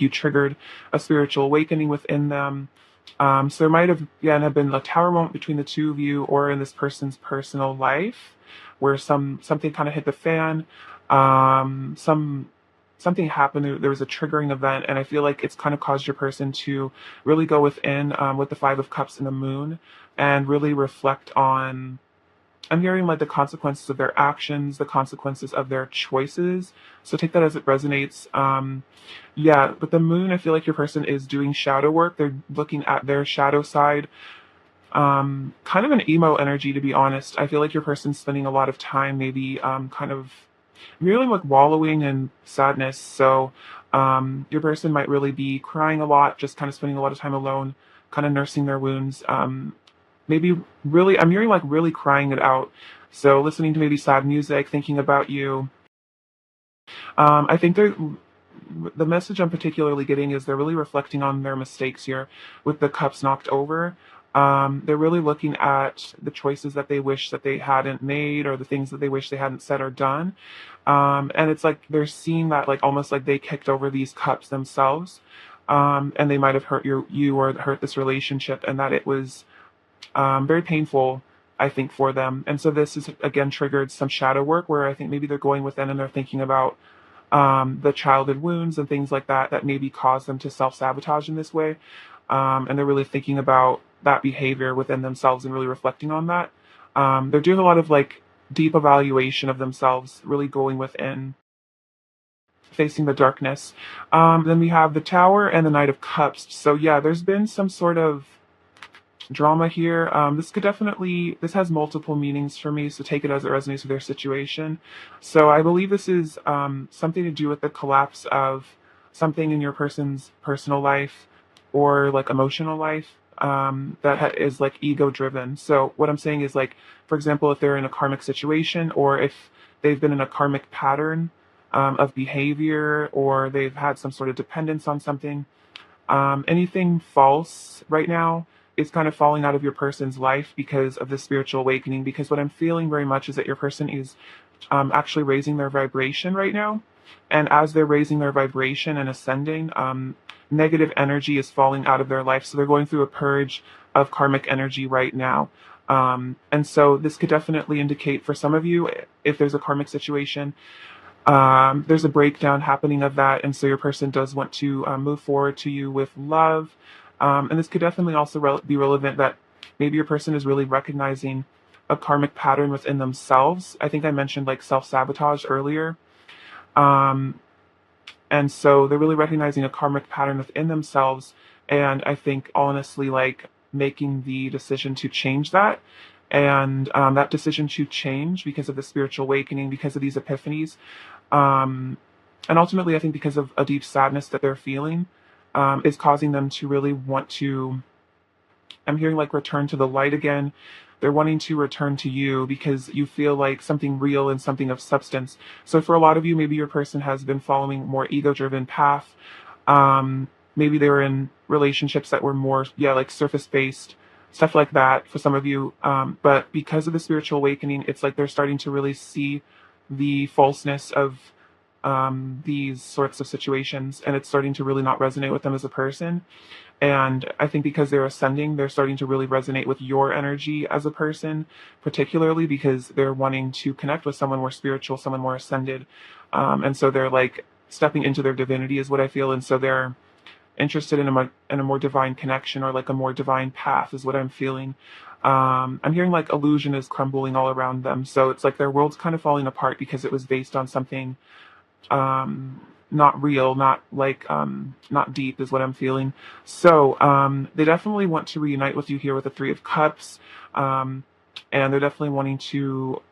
you triggered a spiritual awakening within them. So there might have, again, have been a tower moment between the two of you or in this person's personal life where something kind of hit the fan. Something happened. There was a triggering event, and I feel like it's kind of caused your person to really go within, with the Five of Cups and the Moon, and really reflect on, I'm hearing like the consequences of their actions, the consequences of their choices. So take that as it resonates. Yeah, but the moon, I feel like your person is doing shadow work. They're looking at their shadow side. Kind of an emo energy, to be honest. I feel like your person's spending a lot of time, maybe kind of really like wallowing in sadness. So your person might really be crying a lot, just kind of spending a lot of time alone, kind of nursing their wounds. Maybe really, I'm hearing like really crying it out. So listening to maybe sad music, thinking about you. I think the message I'm particularly getting is they're really reflecting on their mistakes here with the cups knocked over. They're really looking at the choices that they wish that they hadn't made or the things that they wish they hadn't said or done. And it's like they're seeing that like almost like they kicked over these cups themselves. And they might have hurt you or hurt this relationship, and that it was very painful, I think, for them. And so this is again triggered some shadow work where I think maybe they're going within and they're thinking about the childhood wounds and things like that that maybe cause them to self-sabotage in this way. And they're really thinking about that behavior within themselves and really reflecting on that. They're doing a lot of like deep evaluation of themselves, really going within, facing the darkness. Then we have the Tower and the Knight of Cups. So yeah, there's been some sort of drama here. This has multiple meanings for me, so take it as it resonates with their situation. So I believe this is something to do with the collapse of something in your person's personal life or like emotional life is like ego driven. So what I'm saying is like, for example, if they're in a karmic situation or if they've been in a karmic pattern of behavior or they've had some sort of dependence on something, anything false right now is kind of falling out of your person's life because of the spiritual awakening. Because what I'm feeling very much is that your person is actually raising their vibration right now. And as they're raising their vibration and ascending, negative energy is falling out of their life. So they're going through a purge of karmic energy right now. And so this could definitely indicate for some of you, if there's a karmic situation, there's a breakdown happening of that, and so your person does want to move forward to you with love. And this could definitely also be relevant that maybe your person is really recognizing a karmic pattern within themselves. I think I mentioned like self-sabotage earlier. Um, and so they're really recognizing a karmic pattern within themselves. And I think honestly, like making the decision to change that. And that decision to change because of the spiritual awakening, because of these epiphanies, um, and ultimately, I think because of a deep sadness that they're feeling, is causing them to really want to, I'm hearing like return to the light again. They're wanting to return to you because you feel like something real and something of substance. So for a lot of you, maybe your person has been following more ego-driven path. Maybe they were in relationships that were more, yeah, like surface-based, stuff like that for some of you. But because of the spiritual awakening, it's like they're starting to really see the falseness of these sorts of situations, and it's starting to really not resonate with them as a person. And I think because they're ascending, they're starting to really resonate with your energy as a person, particularly because they're wanting to connect with someone more spiritual, someone more ascended. And so they're like stepping into their divinity is what I feel. And so they're interested in a more divine connection or like a more divine path is what I'm feeling. I'm hearing like illusion is crumbling all around them. So it's like their world's kind of falling apart because it was based on something not real, not deep is what I'm feeling. So they definitely want to reunite with you here with the Three of Cups. And they're definitely wanting to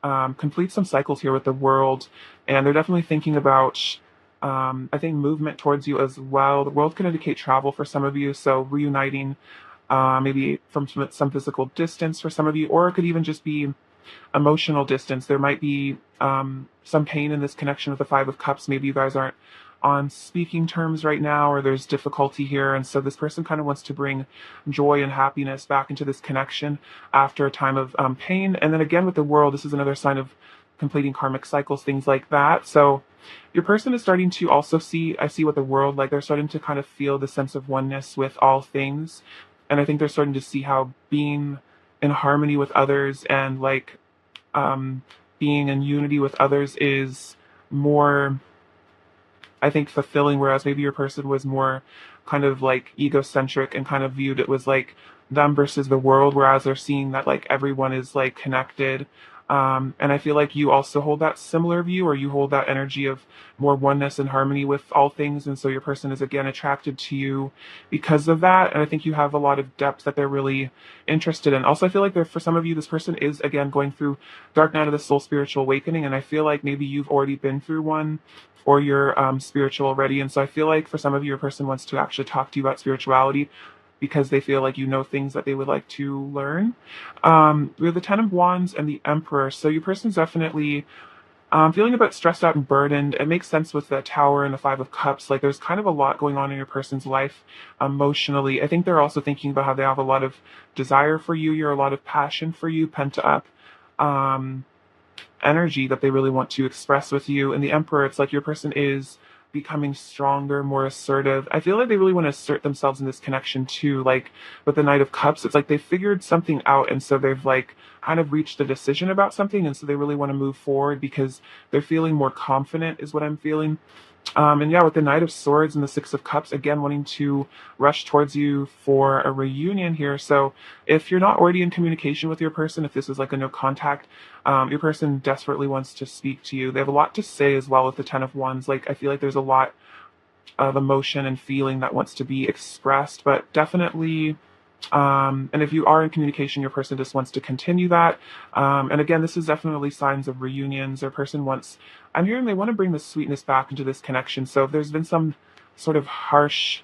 complete some cycles here with the world. And they're definitely thinking about, I think, movement towards you as well. The world can indicate travel for some of you. So reuniting maybe from some physical distance for some of you, or it could even just be emotional distance. There might be some pain in this connection with the Five of Cups. Maybe you guys aren't on speaking terms right now, or there's difficulty here. And so this person kind of wants to bring joy and happiness back into this connection after a time of pain. And then again, with the world, this is another sign of completing karmic cycles, things like that. So your person is starting to also see, I see with the world, like they're starting to kind of feel the sense of oneness with all things. And I think they're starting to see how being in harmony with others and like um, being in unity with others is more, I think, fulfilling, whereas maybe your person was more kind of like egocentric and kind of viewed it was like them versus the world, whereas they're seeing that like everyone is like connected. And I feel like you also hold that similar view, or you hold that energy of more oneness and harmony with all things. And so your person is again attracted to you because of that. And I think you have a lot of depth that they're really interested in. Also, I feel like there, for some of you, this person is again going through dark night of the soul, spiritual awakening. And I feel like maybe you've already been through one, or you're spiritual already. And so I feel like for some of you, your person wants to actually talk to you about spirituality because they feel like you know things that they would like to learn. We have the Ten of Wands and the Emperor. So your person's definitely feeling a bit stressed out and burdened. It makes sense with the Tower and the Five of Cups. Like there's kind of a lot going on in your person's life emotionally. I think they're also thinking about how they have a lot of desire for you. You're a lot of passion for you, pent up. Um, Energy that they really want to express with you. And the Emperor, it's like your person is becoming stronger, more assertive. I feel like they really want to assert themselves in this connection too. Like with the Knight of Cups, it's like they figured something out, and so they've like kind of reached a decision about something, and so they really want to move forward because they're feeling more confident, is what I'm feeling. And yeah, with the Knight of Swords and the Six of Cups, again, wanting to rush towards you for a reunion here. So if you're not already in communication with your person, if this is like a no contact, your person desperately wants to speak to you. They have a lot to say as well with the Ten of Wands. Like, I feel like there's a lot of emotion and feeling that wants to be expressed, but definitely and if you are in communication, your person just wants to continue that. And again, this is definitely signs of reunions. Their person wants, I'm hearing they want to bring the sweetness back into this connection. So if there's been some sort of harsh,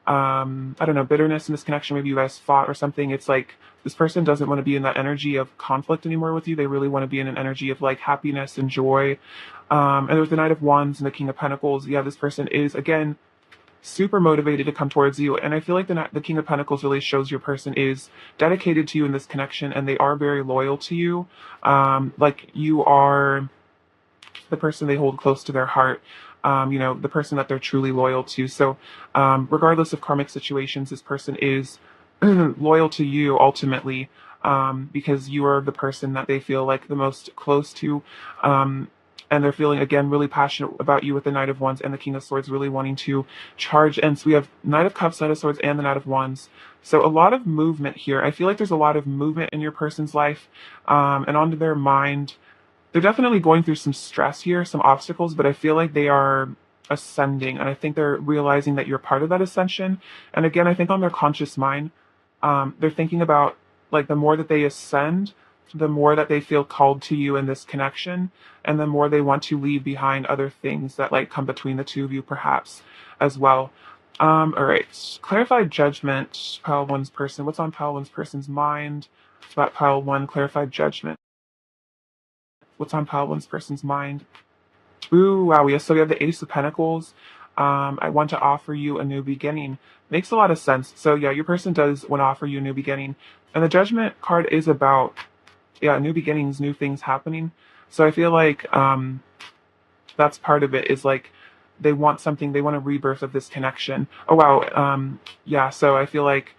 I don't know, bitterness in this connection, maybe you guys fought or something, it's like this person doesn't want to be in that energy of conflict anymore with you. They really want to be in an energy of like happiness and joy. And with the Knight of Wands and the King of Pentacles, yeah, this person is, again, super motivated to come towards you. And I feel like the King of Pentacles really shows your person is dedicated to you in this connection, and they are very loyal to you. Like you are the person they hold close to their heart. The person that they're truly loyal to. So, regardless of karmic situations, this person is loyal to you ultimately, because you are the person that they feel like the most close to. And they're feeling, again, really passionate about you with the Knight of Wands and the King of Swords, really wanting to charge. And so we have Knight of Cups, Knight of Swords, and the Knight of Wands. So a lot of movement here. I feel like there's a lot of movement in your person's life, and onto their mind. They're definitely going through some stress here, some obstacles, but I feel like they are ascending, and I think they're realizing that you're part of that ascension. And again, I think on their conscious mind, they're thinking about like the more that they ascend, the more that they feel called to you in this connection, and the more they want to leave behind other things that like come between the two of you, perhaps as well. All right, clarified judgment, pile one's person. What's on pile one's person's mind about pile one? Clarified judgment. What's on pile one's person's mind? Ooh, wow. Yes, so we have the Ace of Pentacles. I want to offer you a new beginning. Makes a lot of sense. So yeah, your person does want to offer you a new beginning. And the Judgment card is about, yeah, new beginnings, new things happening. So I feel like that's part of it, is like they want something, they want a rebirth of this connection. Oh wow. Yeah, so I feel like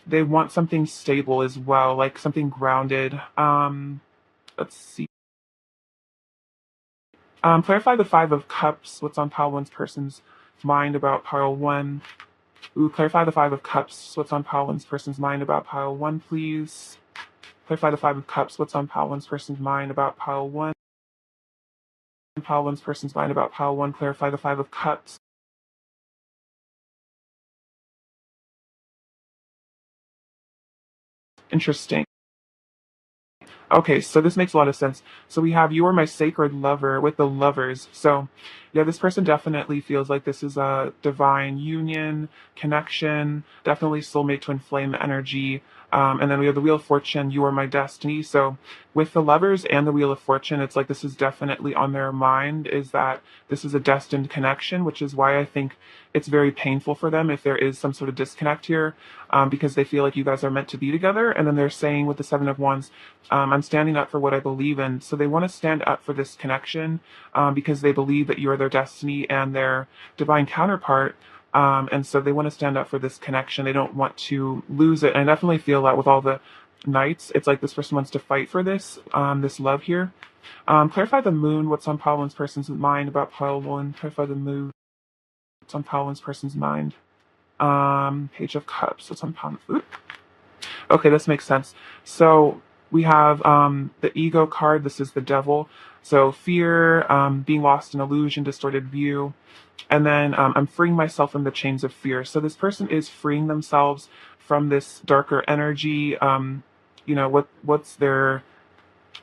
they want something stable as well, like something grounded. Let's see. Clarify the Five of Cups. What's on pile one's person's mind about pile one? Ooh, clarify the Five of Cups. What's on pile one's person's mind about pile one, please? Clarify the Five of Cups. What's on pile one's person's mind about pile one? Pile one's person's mind about pile one. Clarify the Five of Cups. Interesting. Okay, so this makes a lot of sense. So we have You Are My Sacred Lover with the Lovers. So Yeah, this person definitely feels like this is a divine union, connection, definitely soulmate twin flame energy. And then we have the Wheel of Fortune, you are my destiny. So with the Lovers and the Wheel of Fortune, it's like this is definitely on their mind, is that this is a destined connection, which is why I think it's very painful for them if there is some sort of disconnect here, because they feel like you guys are meant to be together. And then they're saying with the Seven of Wands, I'm standing up for what I believe in. So they want to stand up for this connection, because they believe that you are their destiny and their divine counterpart. And so they want to stand up for this connection. They don't want to lose it. And I definitely feel that with all the Knights, it's like this person wants to fight for this love here. Clarify the moon, what's on Pile One's person's mind about Pile One. Clarify the moon, what's on Pile One's person's mind. Page of Cups, what's on Pile One. Okay, this makes sense. So we have the ego card. This is the devil. So fear, being lost in illusion, distorted view. And then I'm freeing myself from the chains of fear. So this person is freeing themselves from this darker energy. What's their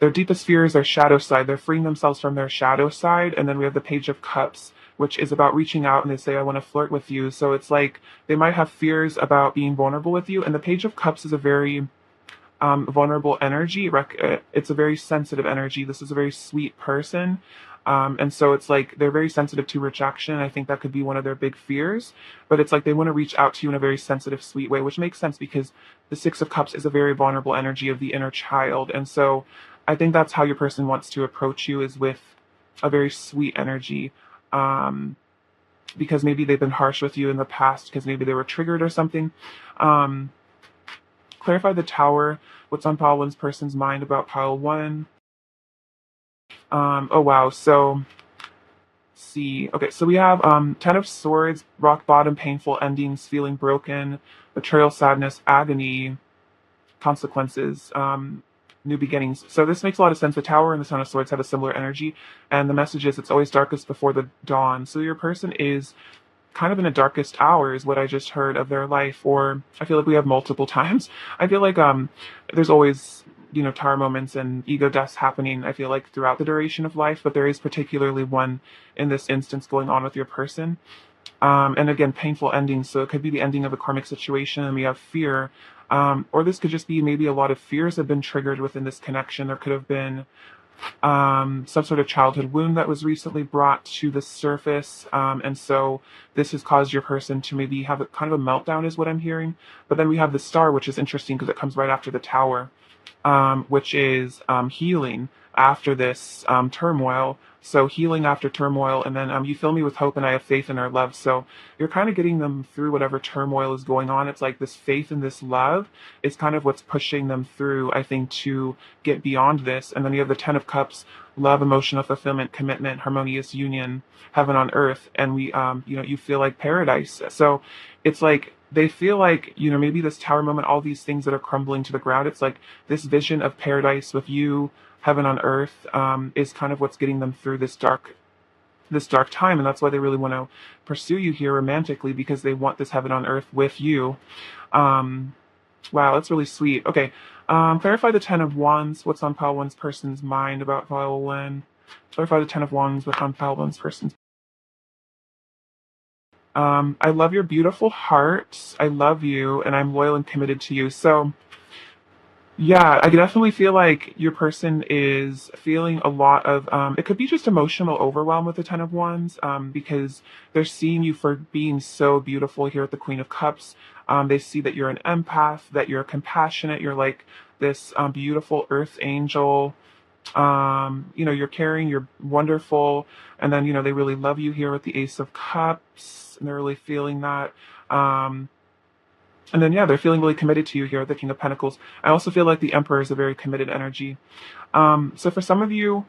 deepest fear is their shadow side. They're freeing themselves from their shadow side. And then we have the Page of Cups, which is about reaching out, and they say, I want to flirt with you. So it's like they might have fears about being vulnerable with you. And the Page of Cups is a very vulnerable energy. It's a very sensitive energy. This is a very sweet person. And so it's like they're very sensitive to rejection. I think that could be one of their big fears. But it's like they want to reach out to you in a very sensitive, sweet way, which makes sense because the Six of Cups is a very vulnerable energy of the inner child. And so I think that's how your person wants to approach you, is with a very sweet energy. Because maybe they've been harsh with you in the past because maybe they were triggered or something. Clarify the Tower, what's on Pile One's person's mind about Pile One. Oh wow, so see. Okay, so we have Ten of Swords, rock bottom, painful endings, feeling broken, betrayal, sadness, agony, consequences, new beginnings. So this makes a lot of sense. The Tower and the Ten of Swords have a similar energy, and the message is it's always darkest before the dawn. So your person is kind of in the darkest hour, is what I just heard, of their life. Or I feel like we have multiple times. I feel like there's always tower moments and ego deaths happening, I feel like, throughout the duration of life, but there is particularly one in this instance going on with your person. And again, painful endings. So it could be the ending of a karmic situation, and we have fear. Or this could just be maybe a lot of fears have been triggered within this connection. There could have been some sort of childhood wound that was recently brought to the surface. And so this has caused your person to maybe have a kind of a meltdown, is what I'm hearing. But then we have the Star, which is interesting because it comes right after the Tower, which is healing after this turmoil. So healing after turmoil, and then you fill me with hope, and I have faith in our love. So you're kind of getting them through whatever turmoil is going on. It's like this faith and this love is kind of what's pushing them through, I think, to get beyond this. And then you have the Ten of Cups, love, emotional fulfillment, commitment, harmonious union, heaven on earth, and we, you feel like paradise. So it's like they feel like, maybe this Tower moment, all these things that are crumbling to the ground, it's like this vision of paradise with you, heaven on earth, is kind of what's getting them through this dark time. And that's why they really want to pursue you here romantically, because they want this heaven on earth with you. Wow, that's really sweet. Okay. Clarify the Ten of Wands, what's on Pile One's person's mind about Pile One. Clarify the Ten of Wands, what's on Pile One's person's. I love your beautiful heart. I love you, and I'm loyal and committed to you. So yeah, I definitely feel like your person is feeling a lot of, it could be just emotional overwhelm with the Ten of Wands, because they're seeing you for being so beautiful here at the Queen of Cups. They see that you're an empath, that you're compassionate, you're like this beautiful earth angel. You're caring, you're wonderful, and then, they really love you here with the Ace of Cups, and they're really feeling that. And then, yeah, they're feeling really committed to you here, the King of Pentacles. I also feel like the Emperor is a very committed energy. So for some of you,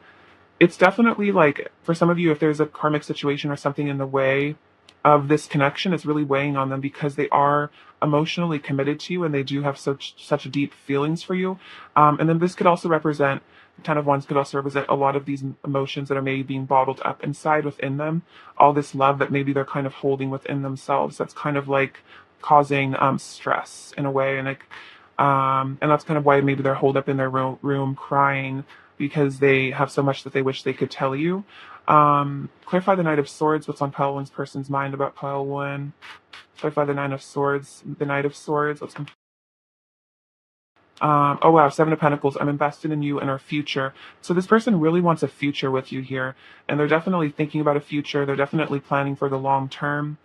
it's definitely like, for some of you, if there's a karmic situation or something in the way of this connection, it's really weighing on them because they are emotionally committed to you and they do have such deep feelings for you. And then this could also represent, Ten of Wands could also represent a lot of these emotions that are maybe being bottled up inside within them. All this love that maybe they're kind of holding within themselves. That's kind of like causing stress in a way, and and that's kind of why maybe they're holed up in their room crying, because they have so much that they wish they could tell you. Clarify the Knight of Swords. What's on pile one's person's mind about pile one? Clarify the Nine of Swords. The Knight of Swords. What's on oh wow, Seven of Pentacles. I'm invested in you and our future. So this person really wants a future with you here, and they're definitely thinking about a future. They're definitely planning for the long term.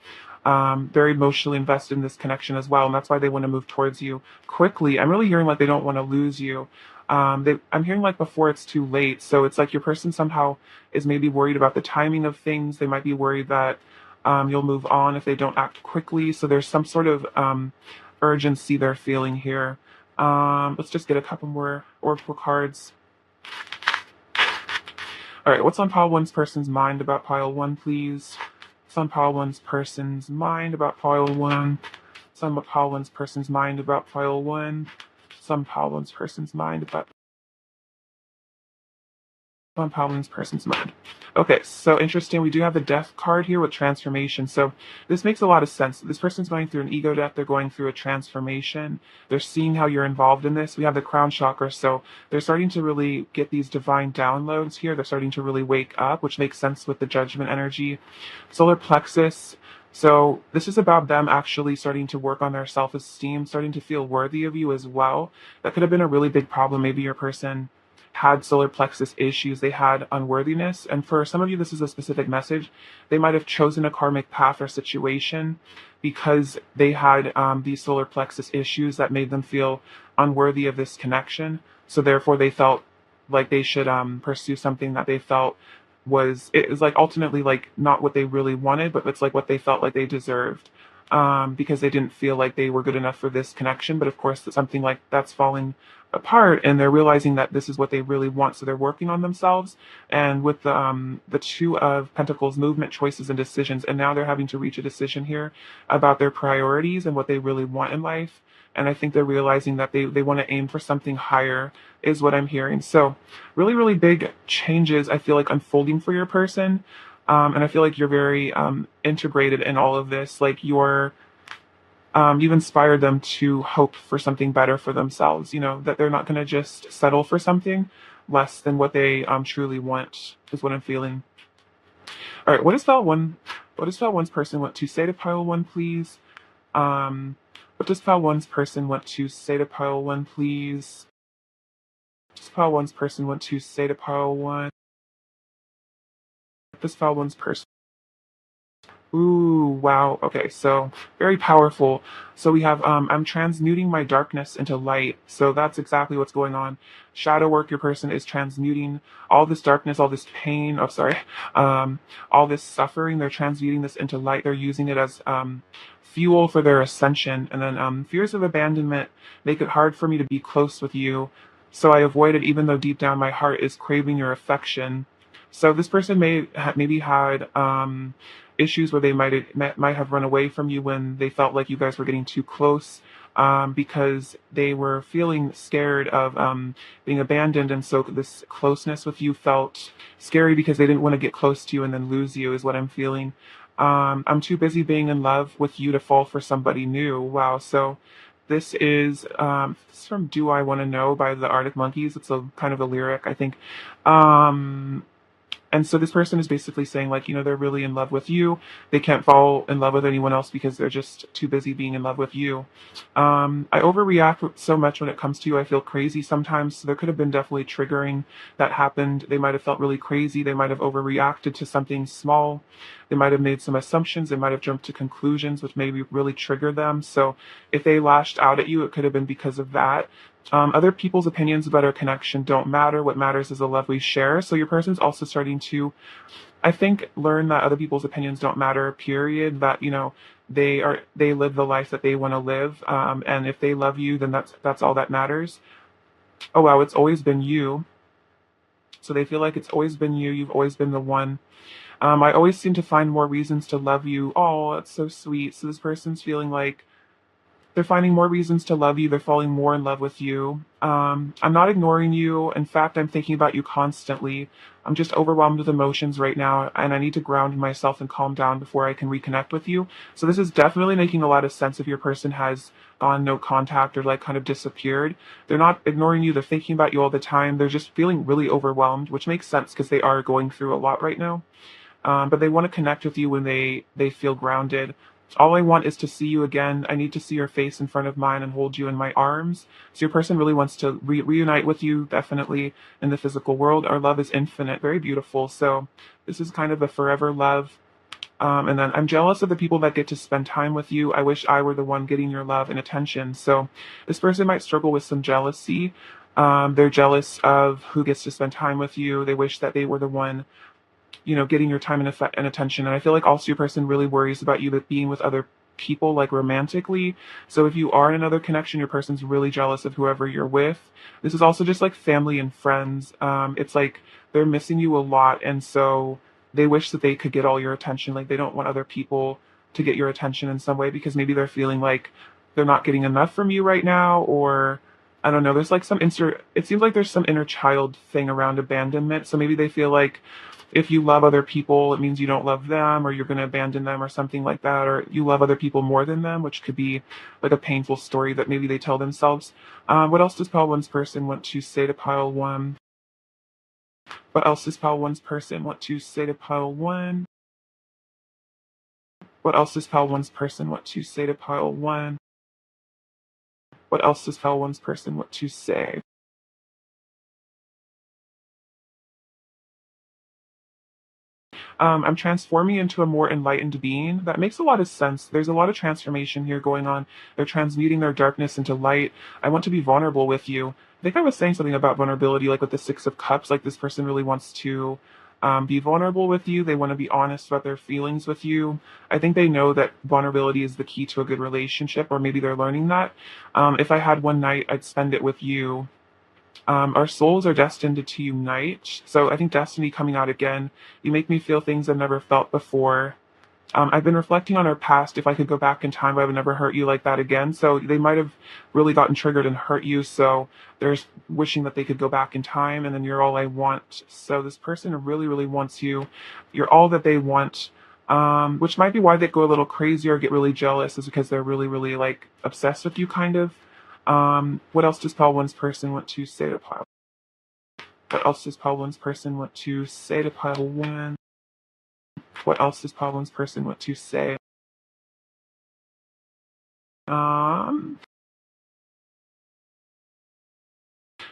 Very emotionally invested in this connection as well, and that's why they want to move towards you quickly. I'm really hearing like they don't want to lose you. I'm hearing like before it's too late. So it's like your person somehow is maybe worried about the timing of things. They might be worried that you'll move on if they don't act quickly. So there's some sort of urgency they're feeling here. Let's just get a couple more oracle cards. All right, what's on pile one's person's mind about pile one, please? What's on pile one's person's mind about pile one? What's on pile one's person's mind about pile one? What's on pile one's person's mind about Palin's person's mind. Okay, so interesting. We do have the death card here with transformation. So this makes a lot of sense. This person's going through an ego death. They're going through a transformation. They're seeing how you're involved in this. We have the crown chakra. So they're starting to really get these divine downloads here. They're starting to really wake up, which makes sense with the judgment energy. Solar plexus. So this is about them actually starting to work on their self-esteem, starting to feel worthy of you as well. That could have been a really big problem. Maybe your person had solar plexus issues, they had unworthiness. And for some of you, this is a specific message. They might have chosen a karmic path or situation because they had these solar plexus issues that made them feel unworthy of this connection. So therefore, they felt like they should pursue something that they felt it was like ultimately like not what they really wanted, but it's like what they felt like they deserved. Because they didn't feel like they were good enough for this connection. But of course, something like that's falling apart, and they're realizing that this is what they really want. So they're working on themselves. And with the Two of Pentacles, movement, choices, and decisions, and now they're having to reach a decision here about their priorities and what they really want in life. And I think they're realizing that they want to aim for something higher, is what I'm hearing. So really, really big changes, I feel like, unfolding for your person. And I feel like you're very integrated in all of this. Like you've inspired them to hope for something better for themselves. You know, that they're not going to just settle for something less than what they truly want, is what I'm feeling. All right, what does file one? What does file one's person want to say to pile one, please? What does file one's person want to say to pile one, please? What does file one's person want to say to pile one? What does file one's person? Ooh, wow. Okay, so very powerful. So we have I'm transmuting my darkness into light. So that's exactly what's going on. Shadow work, your person is transmuting all this darkness, all this pain, oh sorry, all this suffering, they're transmuting this into light. They're using it as fuel for their ascension. And then fears of abandonment make it hard for me to be close with you. So I avoid it even though deep down my heart is craving your affection. So this person maybe had issues where they might have run away from you when they felt like you guys were getting too close, because they were feeling scared of being abandoned, and so this closeness with you felt scary because they didn't want to get close to you and then lose you, is what I'm feeling. I'm too busy being in love with you to fall for somebody new. Wow. So this is from Do I Want to Know by the Arctic Monkeys. It's a kind of a lyric, I think. And so this person is basically saying, like, you know, they're really in love with you. They can't fall in love with anyone else because they're just too busy being in love with you. I overreact so much when it comes to you. I feel crazy sometimes. So there could have been definitely triggering that happened. They might have felt really crazy. They might have overreacted to something small. They might have made some assumptions. They might have jumped to conclusions, which maybe really triggered them. So if they lashed out at you, it could have been because of that. Other people's opinions about our connection don't matter. What matters is the love we share. So your person's also starting to, I think, learn that other people's opinions don't matter, period. That, you know, they live the life that they want to live. And if they love you, then that's all that matters. Oh wow, it's always been you. So they feel like it's always been you. You've always been the one. I always seem to find more reasons to love you. Oh, that's so sweet. So this person's feeling like They're finding more reasons to love you. They're falling more in love with you. I'm not ignoring you. In fact, I'm thinking about you constantly. I'm just overwhelmed with emotions right now, and I need to ground myself and calm down before I can reconnect with you. So this is definitely making a lot of sense if your person has gone no contact or like kind of disappeared. They're not ignoring you. They're thinking about you all the time. They're just feeling really overwhelmed, which makes sense because they are going through a lot right now. But they want to connect with you when they feel grounded. All I want is to see you again. I need to see your face in front of mine and hold you in my arms. So your person really wants to reunite with you, definitely in the physical world. Our love is infinite, very beautiful. So this is kind of a forever love. And then I'm jealous of the people that get to spend time with you. I wish I were the one getting your love and attention. So this person might struggle with some jealousy. They're jealous of who gets to spend time with you. They wish that they were the one, getting your time and attention. And I feel like also your person really worries about you being with other people, like romantically. So if you are in another connection, your person's really jealous of whoever you're with. This is also just like family and friends. It's like they're missing you a lot. And so they wish that they could get all your attention. Like they don't want other people to get your attention in some way because maybe they're feeling like they're not getting enough from you right now, or I don't know. There's like it seems like there's some inner child thing around abandonment. So maybe they feel like if you love other people, it means you don't love them, or you're going to abandon them, or something like that, or you love other people more than them, which could be like a painful story that maybe they tell themselves. What else does pile one's person want to say to pile one? What else does pile one's person want to say to pile one? What else does pile one's person want to say to pile one? What else does pile one's person want to say? I'm transforming into a more enlightened being. That makes a lot of sense. There's a lot of transformation here going on. They're transmuting their darkness into light. I want to be vulnerable with you. I think I was saying something about vulnerability, like with the Six of Cups. Like this person really wants to be vulnerable with you. They want to be honest about their feelings with you. I think they know that vulnerability is the key to a good relationship, or maybe they're learning that. If I had one night, I'd spend it with you. Our souls are destined to unite. So I think destiny coming out again. You make me feel things I've never felt before. I've been reflecting on our past. If I could go back in time, I would never hurt you like that again. So they might have really gotten triggered and hurt you. So there's wishing that they could go back in time, and then you're all I want. So this person really, really wants you. You're all that they want. Which might be why they go a little crazy or get really jealous, is because they're really, really like obsessed with you, kind of. What else does Paul One's person want to say to Pile? What else does Paul One's person want to say to Pile One? What else does Paul One's person want to say? Um,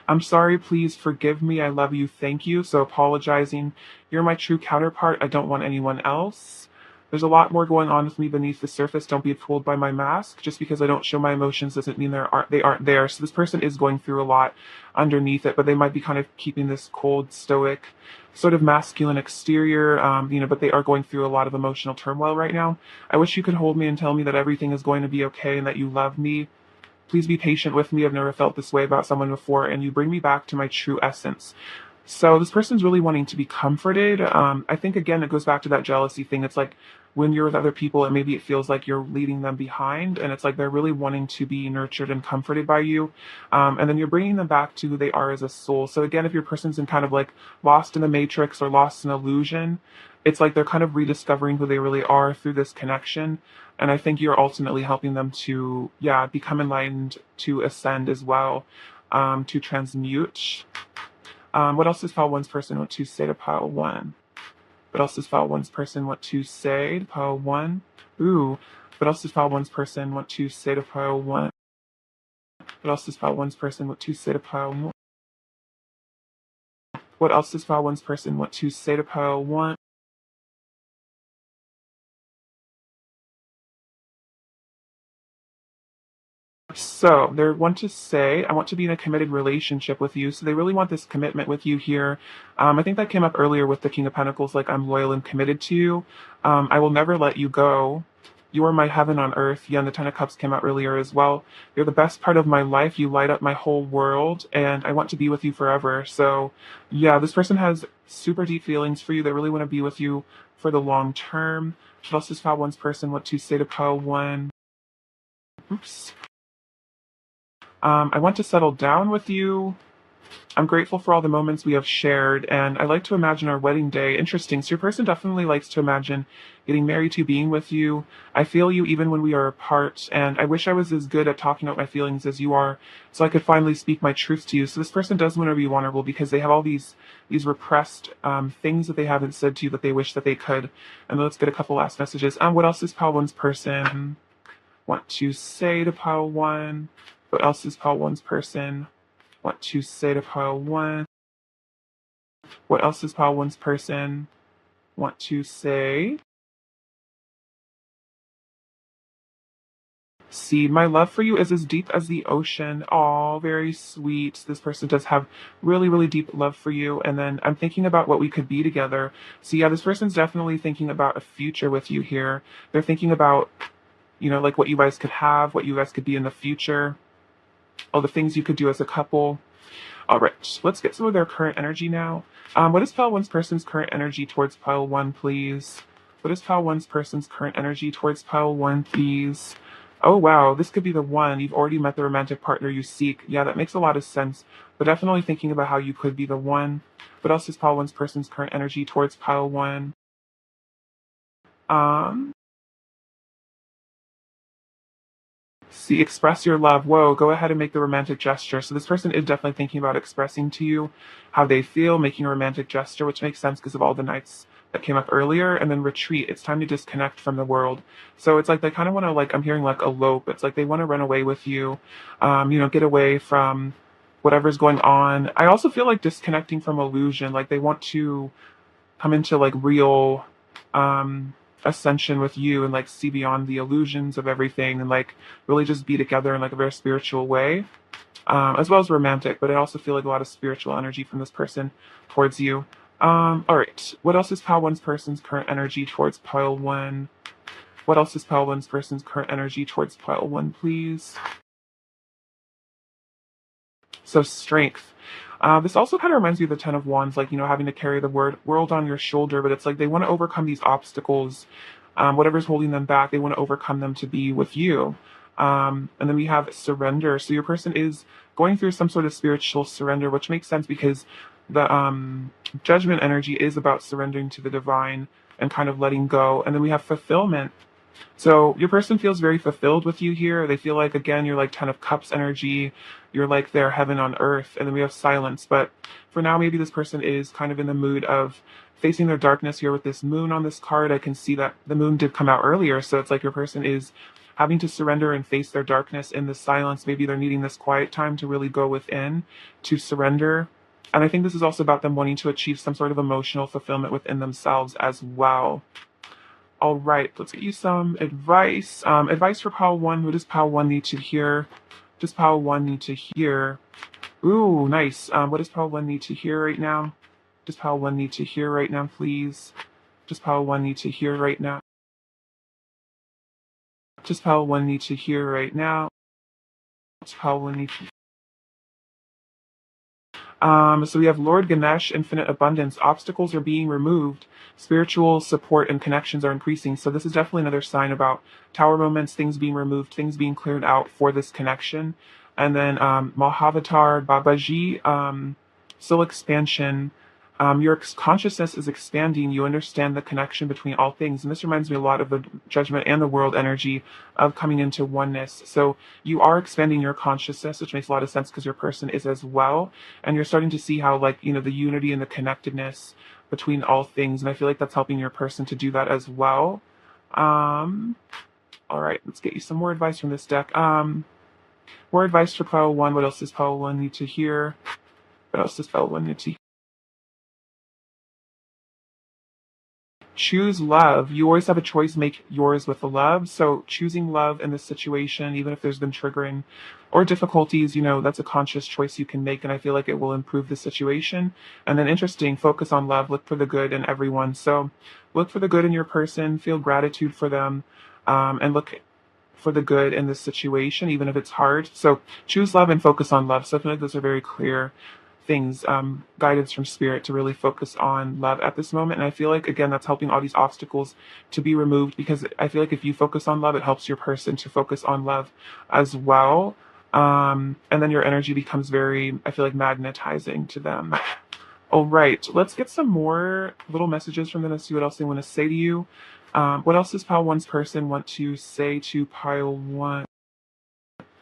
I'm sorry, please forgive me. I love you. Thank you. So apologizing. You're my true counterpart. I don't want anyone else. There's a lot more going on with me beneath the surface. Don't be fooled by my mask. Just because I don't show my emotions doesn't mean they aren't there. So this person is going through a lot underneath it, but they might be kind of keeping this cold, stoic, sort of masculine exterior. But they are going through a lot of emotional turmoil right now. I wish you could hold me and tell me that everything is going to be okay and that you love me. Please be patient with me. I've never felt this way about someone before, and you bring me back to my true essence. So this person's really wanting to be comforted. I think again it goes back to that jealousy thing. It's like when you're with other people, and maybe it feels like you're leaving them behind, and it's like they're really wanting to be nurtured and comforted by you. And then you're bringing them back to who they are as a soul. So again, if your person's in kind of like lost in the matrix or lost in illusion, it's like they're kind of rediscovering who they really are through this connection. And I think you're ultimately helping them to, yeah, become enlightened, to ascend as well, to transmute. What else does Pile One's person want to say to Pile One? What else does Pile One's person want to say to Pile One? Ooh. What else does Pile One's person want to say to Pile One? What else does Pile One's person want to say to Pile One? What else does Pile One's person want to say to Pile One? So they want to say, I want to be in a committed relationship with you. So they really want this commitment with you here. I think that came up earlier with the King of Pentacles, like I'm loyal and committed to you. I will never let you go. You are my heaven on earth. Yeah, and the Ten of Cups came out earlier as well. You're the best part of my life. You light up my whole world, and I want to be with you forever. So yeah, this person has super deep feelings for you. They really want to be with you for the long term. What else does Pile One's person want to say to Pile One? Oops. I want to settle down with you. I'm grateful for all the moments we have shared, and I like to imagine our wedding day. Interesting. So your person definitely likes to imagine getting married to, being with you. I feel you even when we are apart, and I wish I was as good at talking about my feelings as you are, so I could finally speak my truth to you. So this person does want to be vulnerable because they have all these repressed things that they haven't said to you that they wish that they could. And let's get a couple last messages. What else does Pile One's person want to say to Pile One? What else does Pile One's person want to say to Pile One? What else does Pile One's person want to say? See, my love for you is as deep as the ocean. All very sweet. This person does have really, really deep love for you. And then I'm thinking about what we could be together. So yeah, this person's definitely thinking about a future with you here. They're thinking about, like what you guys could have, what you guys could be in the future, all the things you could do as a couple. All right, let's get some of their current energy now. What is Pile One's person's current energy towards Pile One, please? What is Pile One's person's current energy towards Pile One, please? Oh wow, this could be the one. You've already met the romantic partner you seek. Yeah, that makes a lot of sense. But definitely thinking about how you could be the one. What else is Pile One's person's current energy towards Pile One? Um, See, express your love. Whoa, go ahead and make the romantic gesture. So this person is definitely thinking about expressing to you how they feel, making a romantic gesture, which makes sense because of all the nights that came up earlier. And then retreat. It's time to disconnect from the world. So it's like they kind of want to, like, I'm hearing like elope. It's like they want to run away with you, get away from whatever's going on. I also feel like disconnecting from illusion. Like they want to come into like real ascension with you and like see beyond the illusions of everything and like really just be together in like a very spiritual way, as well as romantic. But I also feel like a lot of spiritual energy from this person towards you. All right, what else is Pile One's person's current energy towards Pile One? What else is Pile One's person's current energy towards Pile One, please? So strength. This also kind of reminds me of the Ten of Wands, like, having to carry the world on your shoulder, but it's like they want to overcome these obstacles, whatever's holding them back, they want to overcome them to be with you. And then we have surrender. So your person is going through some sort of spiritual surrender, which makes sense because the judgment energy is about surrendering to the divine and kind of letting go. And then we have fulfillment. So your person feels very fulfilled with you here. They feel like, again, you're like Ten of Cups energy. You're like their heaven on earth. And then we have silence. But for now, maybe this person is kind of in the mood of facing their darkness here with this moon on this card. I can see that the moon did come out earlier. So it's like your person is having to surrender and face their darkness in the silence. Maybe they're needing this quiet time to really go within, to surrender. And I think this is also about them wanting to achieve some sort of emotional fulfillment within themselves as well. All right, let's get you some advice. Advice for Pile One. What does Pile One need to hear? Does Pile One need to hear? Ooh, nice. What does Pile One need to hear right now? Does Pile One need to hear right now, please? Does Pile One need to hear right now? Does Pile One need to hear right now? Does Pile One need to so we have Lord Ganesh, infinite abundance. Obstacles are being removed. Spiritual support and connections are increasing. So this is definitely another sign about tower moments, things being removed, things being cleared out for this connection. And then Mahavatar Babaji, soul expansion. Your consciousness is expanding. You understand the connection between all things. And this reminds me a lot of the judgment and the world energy of coming into oneness. So you are expanding your consciousness, which makes a lot of sense because your person is as well. And you're starting to see how, like, the unity and the connectedness between all things. And I feel like that's helping your person to do that as well. All right, let's get you some more advice from this deck. More advice for Pile One. What else does Pile One need to hear? What else does Pile One need to hear? Choose love. You always have a choice, make yours with the love. So choosing love in this situation, even if there's been triggering or difficulties, that's a conscious choice you can make. And I feel like it will improve the situation. And then interesting, focus on love, look for the good in everyone. So look for the good in your person, feel gratitude for them, and look for the good in this situation, even if it's hard. So choose love and focus on love. So I feel like those are very clear things, guidance from spirit to really focus on love at this moment. And I feel like, again, that's helping all these obstacles to be removed because I feel like if you focus on love, it helps your person to focus on love as well. And then your energy becomes very, I feel like, magnetizing to them. All right, let's get some more little messages from them and see what else they want to say to you. What else does pile one's person want to say to pile one?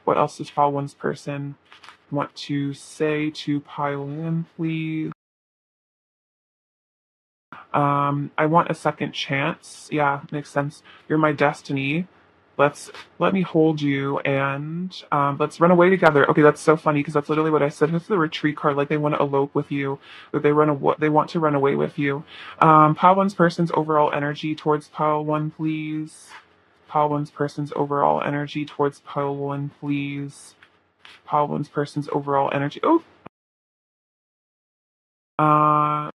What else does pile one's person want to say to pile in, please? I want a second chance. Yeah, makes sense. You're my destiny. Let me hold you and let's run away together. Okay, that's so funny because that's literally what I said. It's the retreat card. Like they want to elope with you, or they want to run away with you. Pile one's person's overall energy towards pile one, please. Pile one's person's overall energy towards pile one, please. Pile one's person's overall energy. Oh, uh,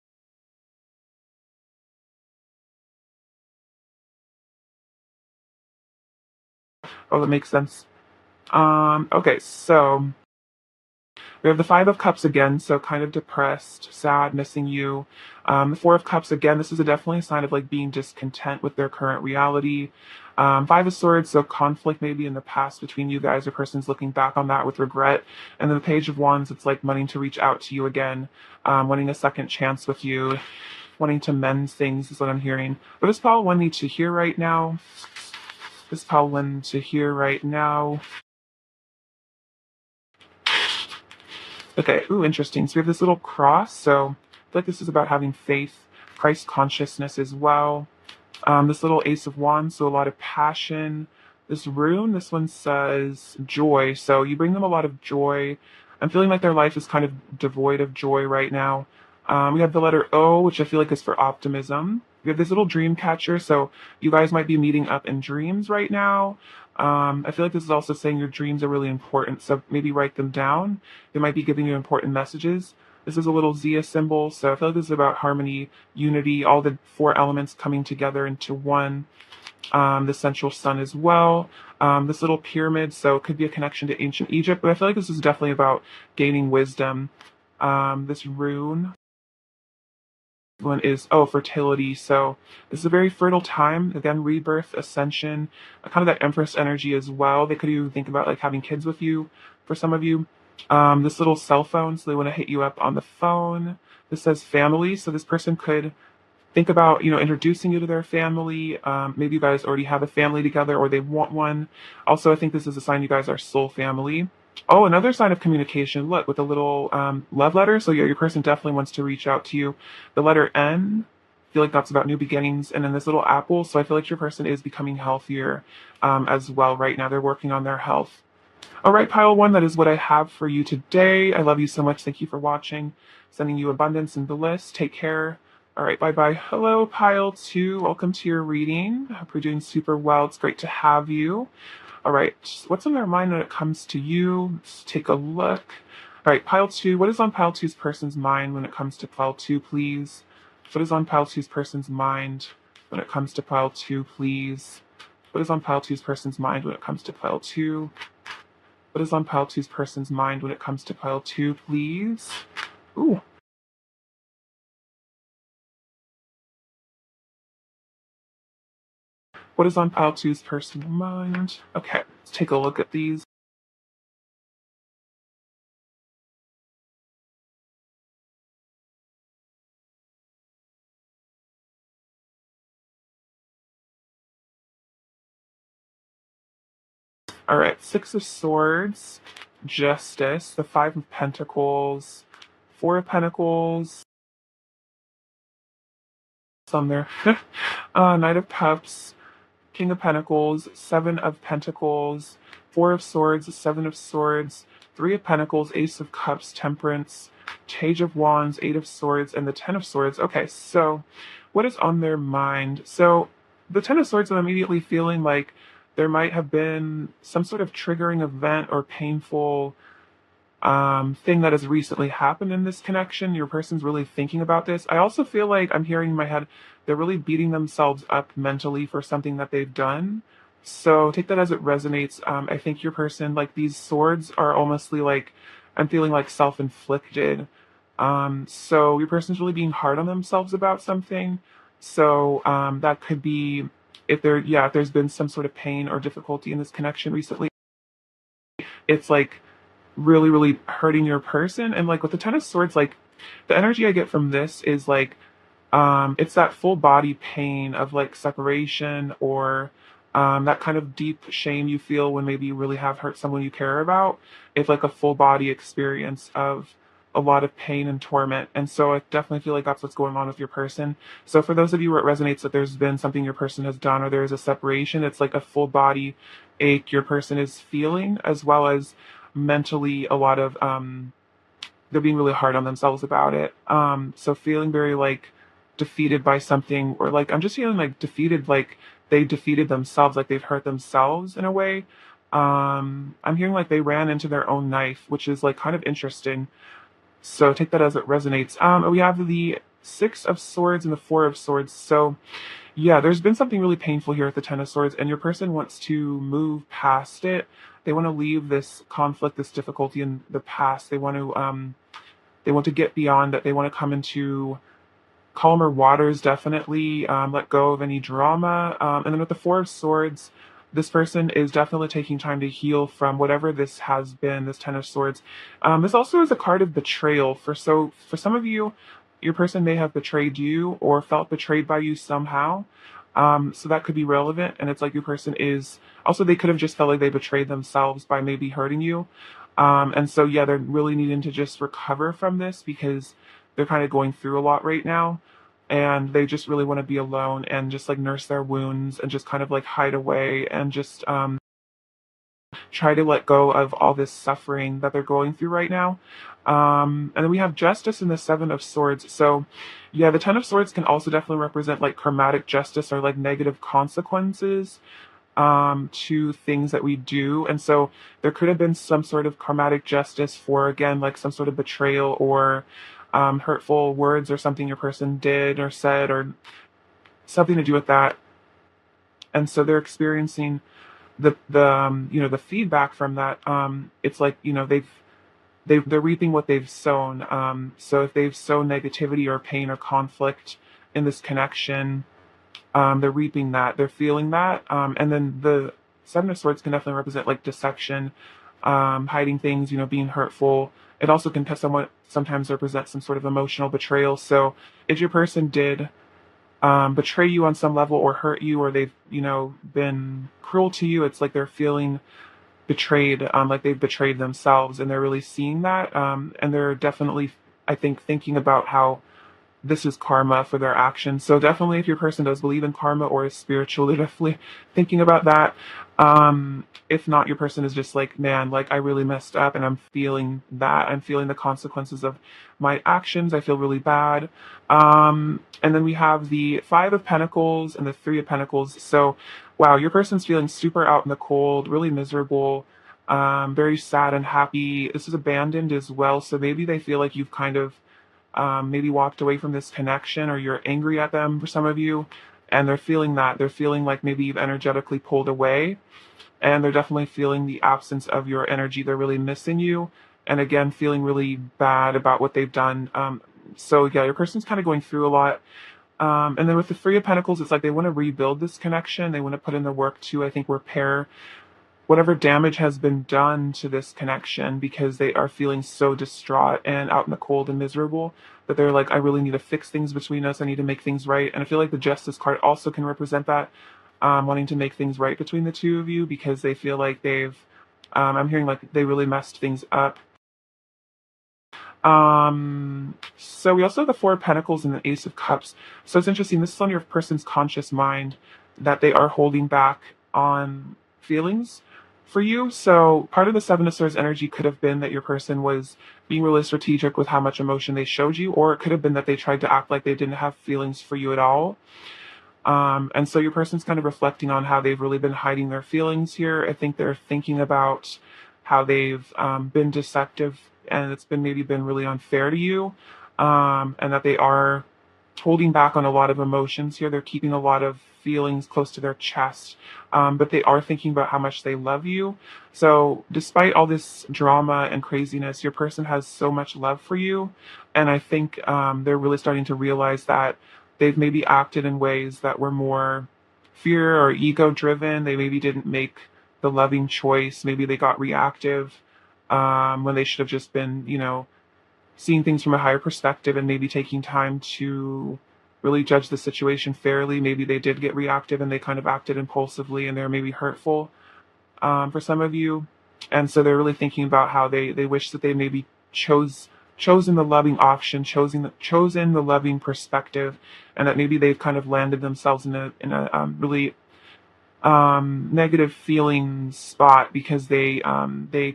oh, that makes sense. Okay, so we have the Five of Cups again, so kind of depressed, sad, missing you. The Four of Cups again, this is definitely a sign of like being discontent with their current reality. Five of Swords, so conflict maybe in the past between you guys, or person's looking back on that with regret. And then the Page of Wands, it's like wanting to reach out to you again, wanting a second chance with you, wanting to mend things is what I'm hearing. But this Paul one needs to hear right now. This Paul one to hear right now. Okay, ooh, interesting. So we have this little cross. So I feel like this is about having faith, Christ consciousness as well. This little Ace of Wands, so a lot of passion. This rune, this one says joy. So you bring them a lot of joy. I'm feeling like their life is kind of devoid of joy right now. We have the letter O, which I feel like is for optimism. We have this little dream catcher, so you guys might be meeting up in dreams right now. I feel like this is also saying your dreams are really important, so maybe write them down. They might be giving you important messages. This is a little Zia symbol, so I feel like this is about harmony, unity, all the four elements coming together into one. The central sun as well. This little pyramid, so it could be a connection to ancient Egypt, but I feel like this is definitely about gaining wisdom. This rune one is, oh, fertility. So this is a very fertile time. Again, rebirth, ascension, kind of that Empress energy as well. They could even think about like having kids with you for some of you. This little cell phone, so they want to hit you up on the phone. This says family, so this person could think about introducing you to their family. Maybe you guys already have a family together or they want one. Also, I think this is a sign you guys are soul family. Oh, another sign of communication. Look, with a little love letter. So yeah, your person definitely wants to reach out to you. The letter N, I feel like that's about new beginnings. And then this little apple, so I feel like your person is becoming healthier as well right now. They're working on their health. All right, pile one, that is what I have for you today. I love you so much. Thank you for watching. Sending you abundance and bliss. Take care. All right, bye-bye. Hello, pile two. Welcome to your reading. Hope you're doing super well. It's great to have you. All right, what's on their mind when it comes to you? Let's take a look. All right, pile two. What is on pile two's person's mind when it comes to pile two, please? What is on pile two's person's mind when it comes to pile two, please? What is on pile two's person's mind when it comes to pile two? What is on pile two's person's mind when it comes to pile two, please? Ooh. What is on pile two's personal mind? Okay, let's take a look at these. All right, Six of Swords, Justice, the Five of Pentacles, Four of Pentacles, on there, Knight of Cups, King of Pentacles, Seven of Pentacles, Four of Swords, Seven of Swords, Three of Pentacles, Ace of Cups, Temperance, Page of Wands, Eight of Swords, and the Ten of Swords. Okay, so what is on their mind? So the Ten of Swords, I'm immediately feeling like there might have been some sort of triggering event or painful thing that has recently happened in this connection. Your person's really thinking about this. I also feel like I'm hearing in my head they're really beating themselves up mentally for something that they've done. So take that as it resonates. I think your person, like these swords are almostly like, I'm feeling like self-inflicted. So your person's really being hard on themselves about something. So that could be if there's been some sort of pain or difficulty in this connection recently. it's like really, really hurting your person. And like with the Ten of Swords, like the energy I get from this is like it's that full body pain of like separation or that kind of deep shame you feel when maybe you really have hurt someone you care about. It's like a full body experience of a lot of pain and torment. And so I definitely feel like that's what's going on with your person. So for those of you where it resonates that there's been something your person has done or there is a separation, it's like a full body ache your person is feeling, as well as mentally a lot of they're being really hard on themselves about it. So feeling very like defeated by something, or like I'm just feeling like defeated, like they defeated themselves, like they've hurt themselves in a way. I'm hearing like they ran into their own knife, which is like kind of interesting. So take that as it resonates. We have the Six of Swords and the Four of Swords. So yeah, there's been something really painful here at the Ten of Swords, and your person wants to move past it. They want to leave this conflict, this difficulty in the past. They want to get beyond that. They want to come into calmer waters, definitely. Let go of any drama. And then with the Four of Swords, this person is definitely taking time to heal from whatever this has been, this Ten of Swords. This also is a card of betrayal. For some of you, your person may have betrayed you or felt betrayed by you somehow. So that could be relevant. And it's like your person is also, they could have just felt like they betrayed themselves by maybe hurting you. And so, yeah, they're really needing to just recover from this because they're kind of going through a lot right now. And they just really want to be alone and just like nurse their wounds and just kind of like hide away and just try to let go of all this suffering that they're going through right now. And then we have Justice and the Seven of Swords. So, yeah, the Ten of Swords can also definitely represent like karmatic justice or like negative consequences to things that we do. And so there could have been some sort of karmatic justice for, again, like some sort of betrayal or hurtful words or something your person did or said or something to do with that. And so they're experiencing the feedback from that. It's like, they're reaping what they've sown. So if they've sown negativity or pain or conflict in this connection, they're reaping that, they're feeling that. And then the Seven of Swords can definitely represent like deception, hiding things, being hurtful. It also can sometimes represent some sort of emotional betrayal. So if your person did betray you on some level or hurt you, or they've, been cruel to you, it's like they're feeling betrayed, like they've betrayed themselves, and they're really seeing that. And they're definitely, I think, thinking about how this is karma for their actions. So definitely if your person does believe in karma or is spiritual, they're definitely thinking about that. If not, your person is just like, man, like I really messed up and I'm feeling that. I'm feeling the consequences of my actions. I feel really bad. And then we have the Five of Pentacles and the Three of Pentacles. So, wow, your person's feeling super out in the cold, really miserable, very sad and happy. This is abandoned as well. So maybe they feel like you've kind of maybe walked away from this connection, or you're angry at them for some of you, and they're feeling that. They're feeling like maybe you've energetically pulled away, and they're definitely feeling the absence of your energy. They're really missing you, and again, feeling really bad about what they've done. So yeah, your person's kind of going through a lot. And then with the Three of Pentacles, it's like they want to rebuild this connection. They want to put in the work to, I think, repair whatever damage has been done to this connection, because they are feeling so distraught and out in the cold and miserable that they're like, I really need to fix things between us. I need to make things right. And I feel like the Justice card also can represent that, wanting to make things right between the two of you, because they feel like I'm hearing like they really messed things up. So we also have the Four of Pentacles and the Ace of Cups. So it's interesting. This is on your person's conscious mind, that they are holding back on feelings for you. So part of the Seven of Swords energy could have been that your person was being really strategic with how much emotion they showed you, or it could have been that they tried to act like they didn't have feelings for you at all. And so your person's kind of reflecting on how they've really been hiding their feelings here. I think they're thinking about how they've been deceptive, and it's maybe been really unfair to you, and that they are holding back on a lot of emotions here. They're keeping a lot of feelings close to their chest, but they are thinking about how much they love you. So despite all this drama and craziness, your person has so much love for you, and I think they're really starting to realize that they've maybe acted in ways that were more fear or ego driven. They maybe didn't make the loving choice. Maybe they got reactive when they should have just been, seeing things from a higher perspective and maybe taking time to really judge the situation fairly. Maybe they did get reactive and they kind of acted impulsively and they're maybe hurtful for some of you. And so they're really thinking about how they wish that they maybe chosen the loving option, chosen the loving perspective, and that maybe they've kind of landed themselves in a really negative feeling spot because they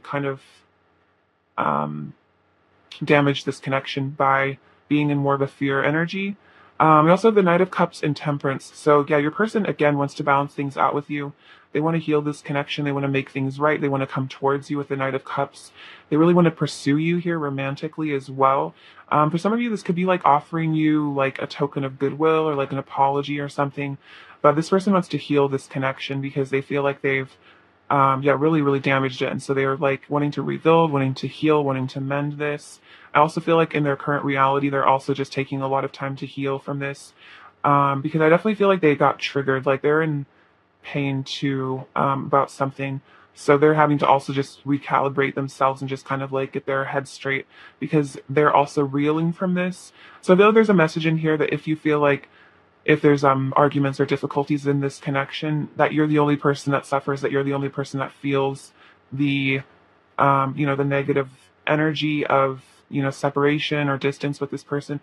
kind of um, damage this connection by being in more of a fear energy. We also have the Knight of Cups and Temperance. So yeah, your person again wants to balance things out with you. They want to heal this connection. They want to make things right. They want to come towards you with the Knight of Cups. They really want to pursue you here romantically as well. For some of you, this could be like offering you like a token of goodwill or like an apology or something. But this person wants to heal this connection because they feel like they've really, really damaged it. And so they're like wanting to rebuild, wanting to heal, wanting to mend this. I also feel like in their current reality, they're also just taking a lot of time to heal from this. Because I definitely feel like they got triggered, like they're in pain too, about something. So they're having to also just recalibrate themselves and just kind of like get their head straight because they're also reeling from this. So though there's a message in here that if you feel like if there's arguments or difficulties in this connection, that you're the only person that suffers, that you're the only person that feels the the negative energy of separation or distance with this person.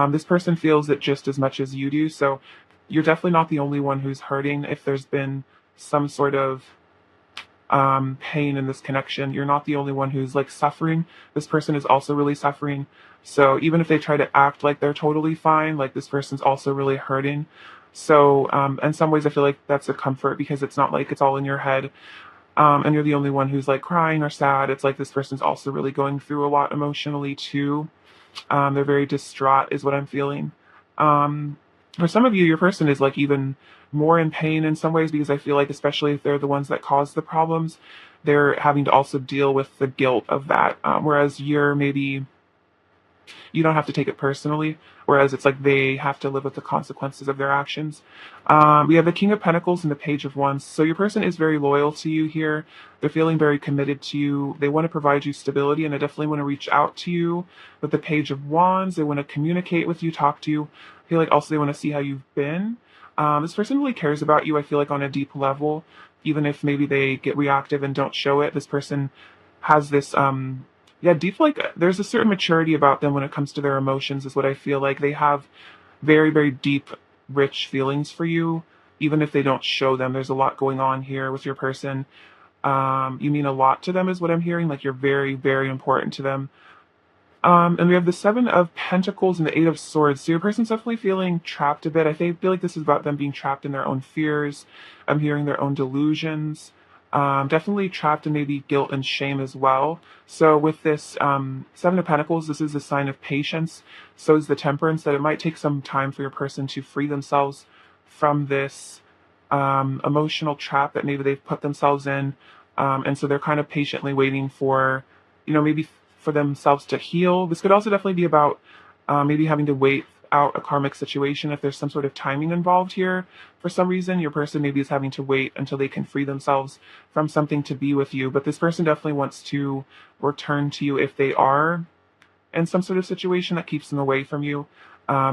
This person feels it just as much as you do. So you're definitely not the only one who's hurting. If there's been some sort of pain in this connection, you're not the only one who's like suffering. This person is also really suffering. So even if they try to act like they're totally fine, like this person's also really hurting. So in some ways I feel like that's a comfort because it's not like it's all in your head. And you're the only one who's like crying or sad. It's like this person's also really going through a lot emotionally too. They're very distraught is what I'm feeling. For some of you, your person is like even more in pain in some ways because I feel like especially if they're the ones that cause the problems, they're having to also deal with the guilt of that. Whereas you don't have to take it personally, whereas it's like they have to live with the consequences of their actions. We have the King of Pentacles and the Page of Wands. So your person is very loyal to you here. They're feeling very committed to you. They want to provide you stability, and they definitely want to reach out to you. With the Page of Wands, they want to communicate with you, talk to you. I feel like also they want to see how you've been. This person really cares about you, I feel like, on a deep level. Even if maybe they get reactive and don't show it, this person has this deep, like there's a certain maturity about them when it comes to their emotions is what I feel like. They have very, very deep, rich feelings for you, even if they don't show them. There's a lot going on here with your person. You mean a lot to them is what I'm hearing. Like you're very, very important to them. And we have the Seven of Pentacles and the Eight of Swords. So your person's definitely feeling trapped a bit. feel like this is about them being trapped in their own fears. I'm hearing their own delusions. Definitely trapped in maybe guilt and shame as well. So with this Seven of Pentacles, this is a sign of patience. So is the Temperance, that it might take some time for your person to free themselves from this emotional trap that maybe they've put themselves in. And so they're kind of patiently waiting for, maybe for themselves to heal. This could also definitely be about maybe having to wait out a karmic situation if there's some sort of timing involved here. For some reason, your person maybe is having to wait until they can free themselves from something to be with you. But this person definitely wants to return to you if they are in some sort of situation that keeps them away from you.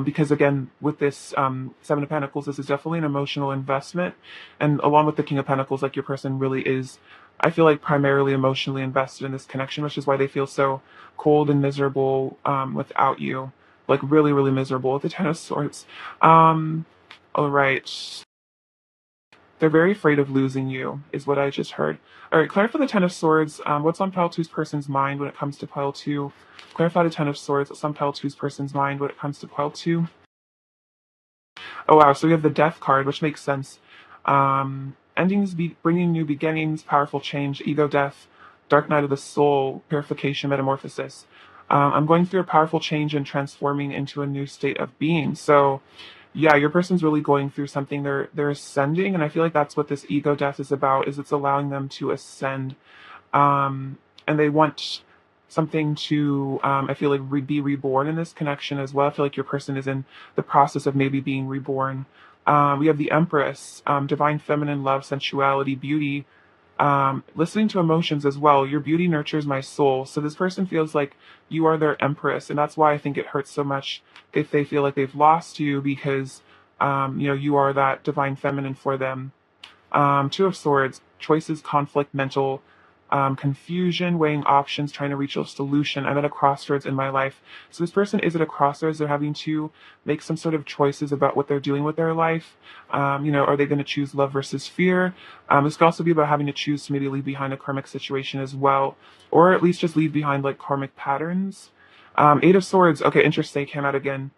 Because again, with this Seven of Pentacles, this is definitely an emotional investment. And along with the King of Pentacles, like your person really is, I feel like, primarily emotionally invested in this connection, which is why they feel so cold and miserable without you. Like really, really miserable with the Ten of Swords. All right. They're very afraid of losing you, is what I just heard. All right, clarify the Ten of Swords. What's on pile two's person's mind when it comes to pile two? Clarify the Ten of Swords. What's on pile two's person's mind when it comes to pile two? Oh, wow. So we have the Death card, which makes sense. Endings, bringing new beginnings, powerful change, ego death, dark night of the soul, purification, metamorphosis. I'm going through a powerful change and transforming into a new state of being. So yeah, your person's really going through something. They're ascending, and I feel like that's what this ego death is about, is it's allowing them to ascend. And they want something to, I feel like, be reborn in this connection as well. I feel like your person is in the process of maybe being reborn. We have the Empress, divine feminine love, sensuality, beauty, Listening to emotions as well. Your beauty nurtures my soul. So this person feels like you are their empress, and that's why I think it hurts so much if they feel like they've lost you, because you are that divine feminine for them. Two of Swords, choices, conflict, mental confusion, weighing options, trying to reach a solution. I'm at a crossroads in my life. So this person is at a crossroads. They're having to make some sort of choices about what they're doing with their life. Are they going to choose love versus fear? This could also be about having to choose to maybe leave behind a karmic situation as well, or at least just leave behind like karmic patterns. Eight of Swords. Okay, interesting. Came out again.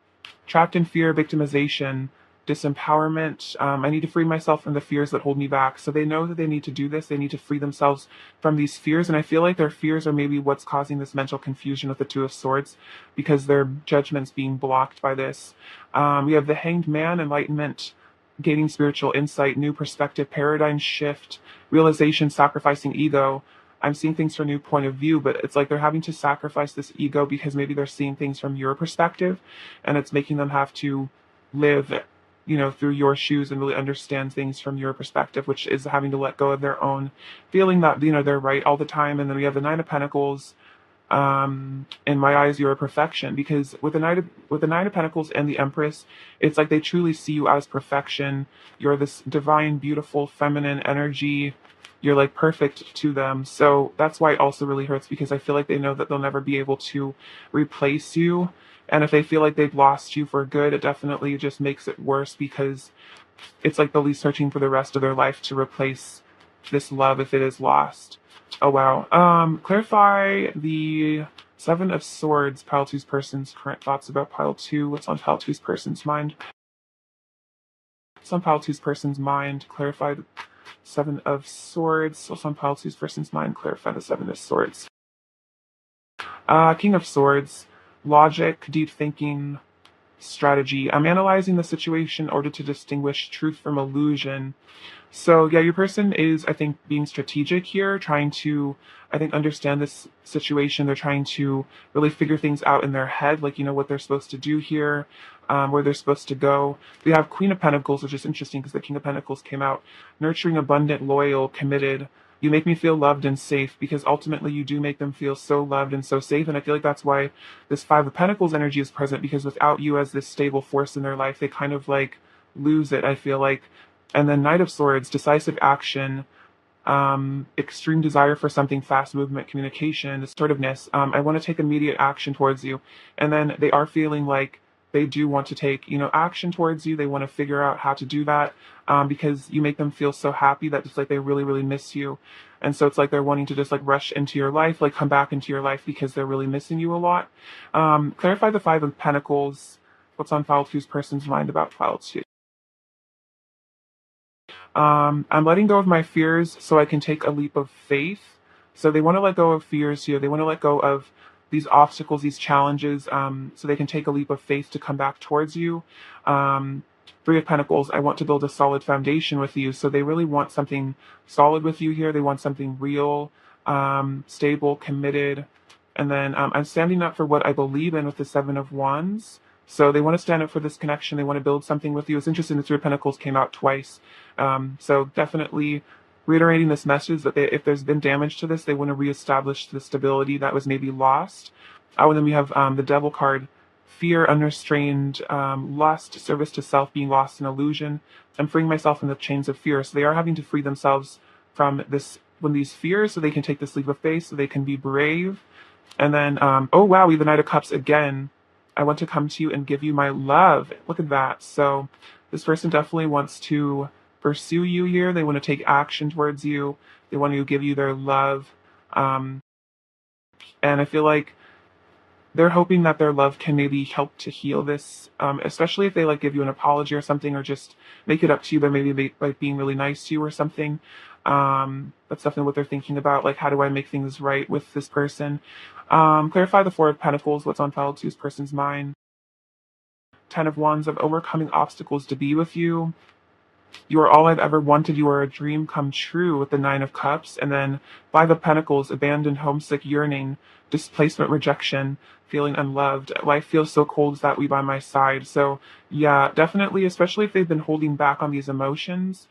Trapped in fear, victimization, disempowerment. I need to free myself from the fears that hold me back. So they know that they need to do this. They need to free themselves from these fears. And I feel like their fears are maybe what's causing this mental confusion with the Two of Swords, because their judgment's being blocked by this. We have the Hanged Man, enlightenment, gaining spiritual insight, new perspective, paradigm shift, realization, sacrificing ego. I'm seeing things from a new point of view, but it's like they're having to sacrifice this ego because maybe they're seeing things from your perspective, and it's making them have to live through your shoes and really understand things from your perspective, which is having to let go of their own feeling that, they're right all the time. And then we have the Nine of Pentacles. In my eyes, you're a perfection, because with the Nine of Pentacles and the Empress, it's like they truly see you as perfection. You're this divine, beautiful, feminine energy. You're like perfect to them. So that's why it also really hurts, because I feel like they know that they'll never be able to replace you. And if they feel like they've lost you for good, it definitely just makes it worse, because it's like they'll be searching for the rest of their life to replace this love if it is lost. Oh wow. Clarify the Seven of Swords, Pile Two's person's current thoughts about Pile Two. What's on Pile Two's person's mind? What's on Pile Two's person's mind? Clarify the Seven of Swords. What's on Pile Two's person's mind? Clarify the Seven of Swords. King of Swords, logic, deep thinking, strategy. I'm analyzing the situation in order to distinguish truth from illusion. So yeah, your person is, I think, being strategic here, trying to, I think, understand this situation. They're trying to really figure things out in their head, like, what they're supposed to do here, where they're supposed to go. We have Queen of Pentacles, which is interesting because the King of Pentacles came out. Nurturing, abundant, loyal, committed. You make me feel loved and safe, because ultimately you do make them feel so loved and so safe. And I feel like that's why this Five of Pentacles energy is present, because without you as this stable force in their life, they kind of like lose it, I feel like. And then Knight of Swords, decisive action, extreme desire for something, fast movement, communication, assertiveness. I want to take immediate action towards you. And then they are feeling like they do want to take, action towards you. They want to figure out how to do that, because you make them feel so happy that it's like they really, really miss you. And so it's like they're wanting to just like rush into your life, like come back into your life, because they're really missing you a lot. Clarify the Five of Pentacles. What's on File Two's person's mind about File Two? I'm letting go of my fears so I can take a leap of faith. So they want to let go of fears here. They want to let go of these obstacles, these challenges, so they can take a leap of faith to come back towards you. Three of Pentacles, I want to build a solid foundation with you. So they really want something solid with you here. They want something real, stable, committed. And then I'm standing up for what I believe in with the Seven of Wands. So they want to stand up for this connection. They want to build something with you. It's interesting, the Three of Pentacles came out twice. So definitely reiterating this message that if there's been damage to this, they want to reestablish the stability that was maybe lost. And then we have the Devil card, fear, unrestrained, lust, service to self, being lost in illusion. I'm freeing myself from the chains of fear. So they are having to free themselves from these fears, so they can take this leap of faith, so they can be brave. And then, oh wow, we have the Knight of Cups again. I want to come to you and give you my love. Look at that. So this person definitely wants to pursue you here. They want to take action towards you. They want to give you their love. And I feel like they're hoping that their love can maybe help to heal this, especially if they like give you an apology or something, or just make it up to you by maybe by being really nice to you or something. That's definitely what they're thinking about. Like, how do I make things right with this person? Clarify the Four of Pentacles. What's on File Two's person's mind? Ten of Wands, of overcoming obstacles to be with you. You are all I've ever wanted. You are a dream come true with the Nine of Cups. And then Five of Pentacles, abandoned, homesick, yearning, displacement, rejection, feeling unloved. Life feels so cold without we by my side. So yeah, definitely, especially if they've been holding back on these emotions.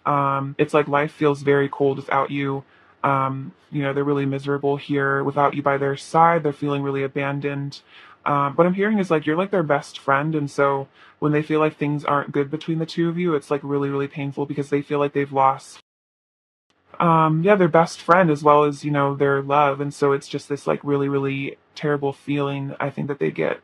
It's like life feels very cold without you. They're really miserable here without you by their side. They're feeling really abandoned. What I'm hearing is like you're like their best friend, and so when they feel like things aren't good between the two of you, it's like really, really painful because they feel like they've lost yeah, their best friend as well as, their love. And so it's just this like really, really terrible feeling I think that they get.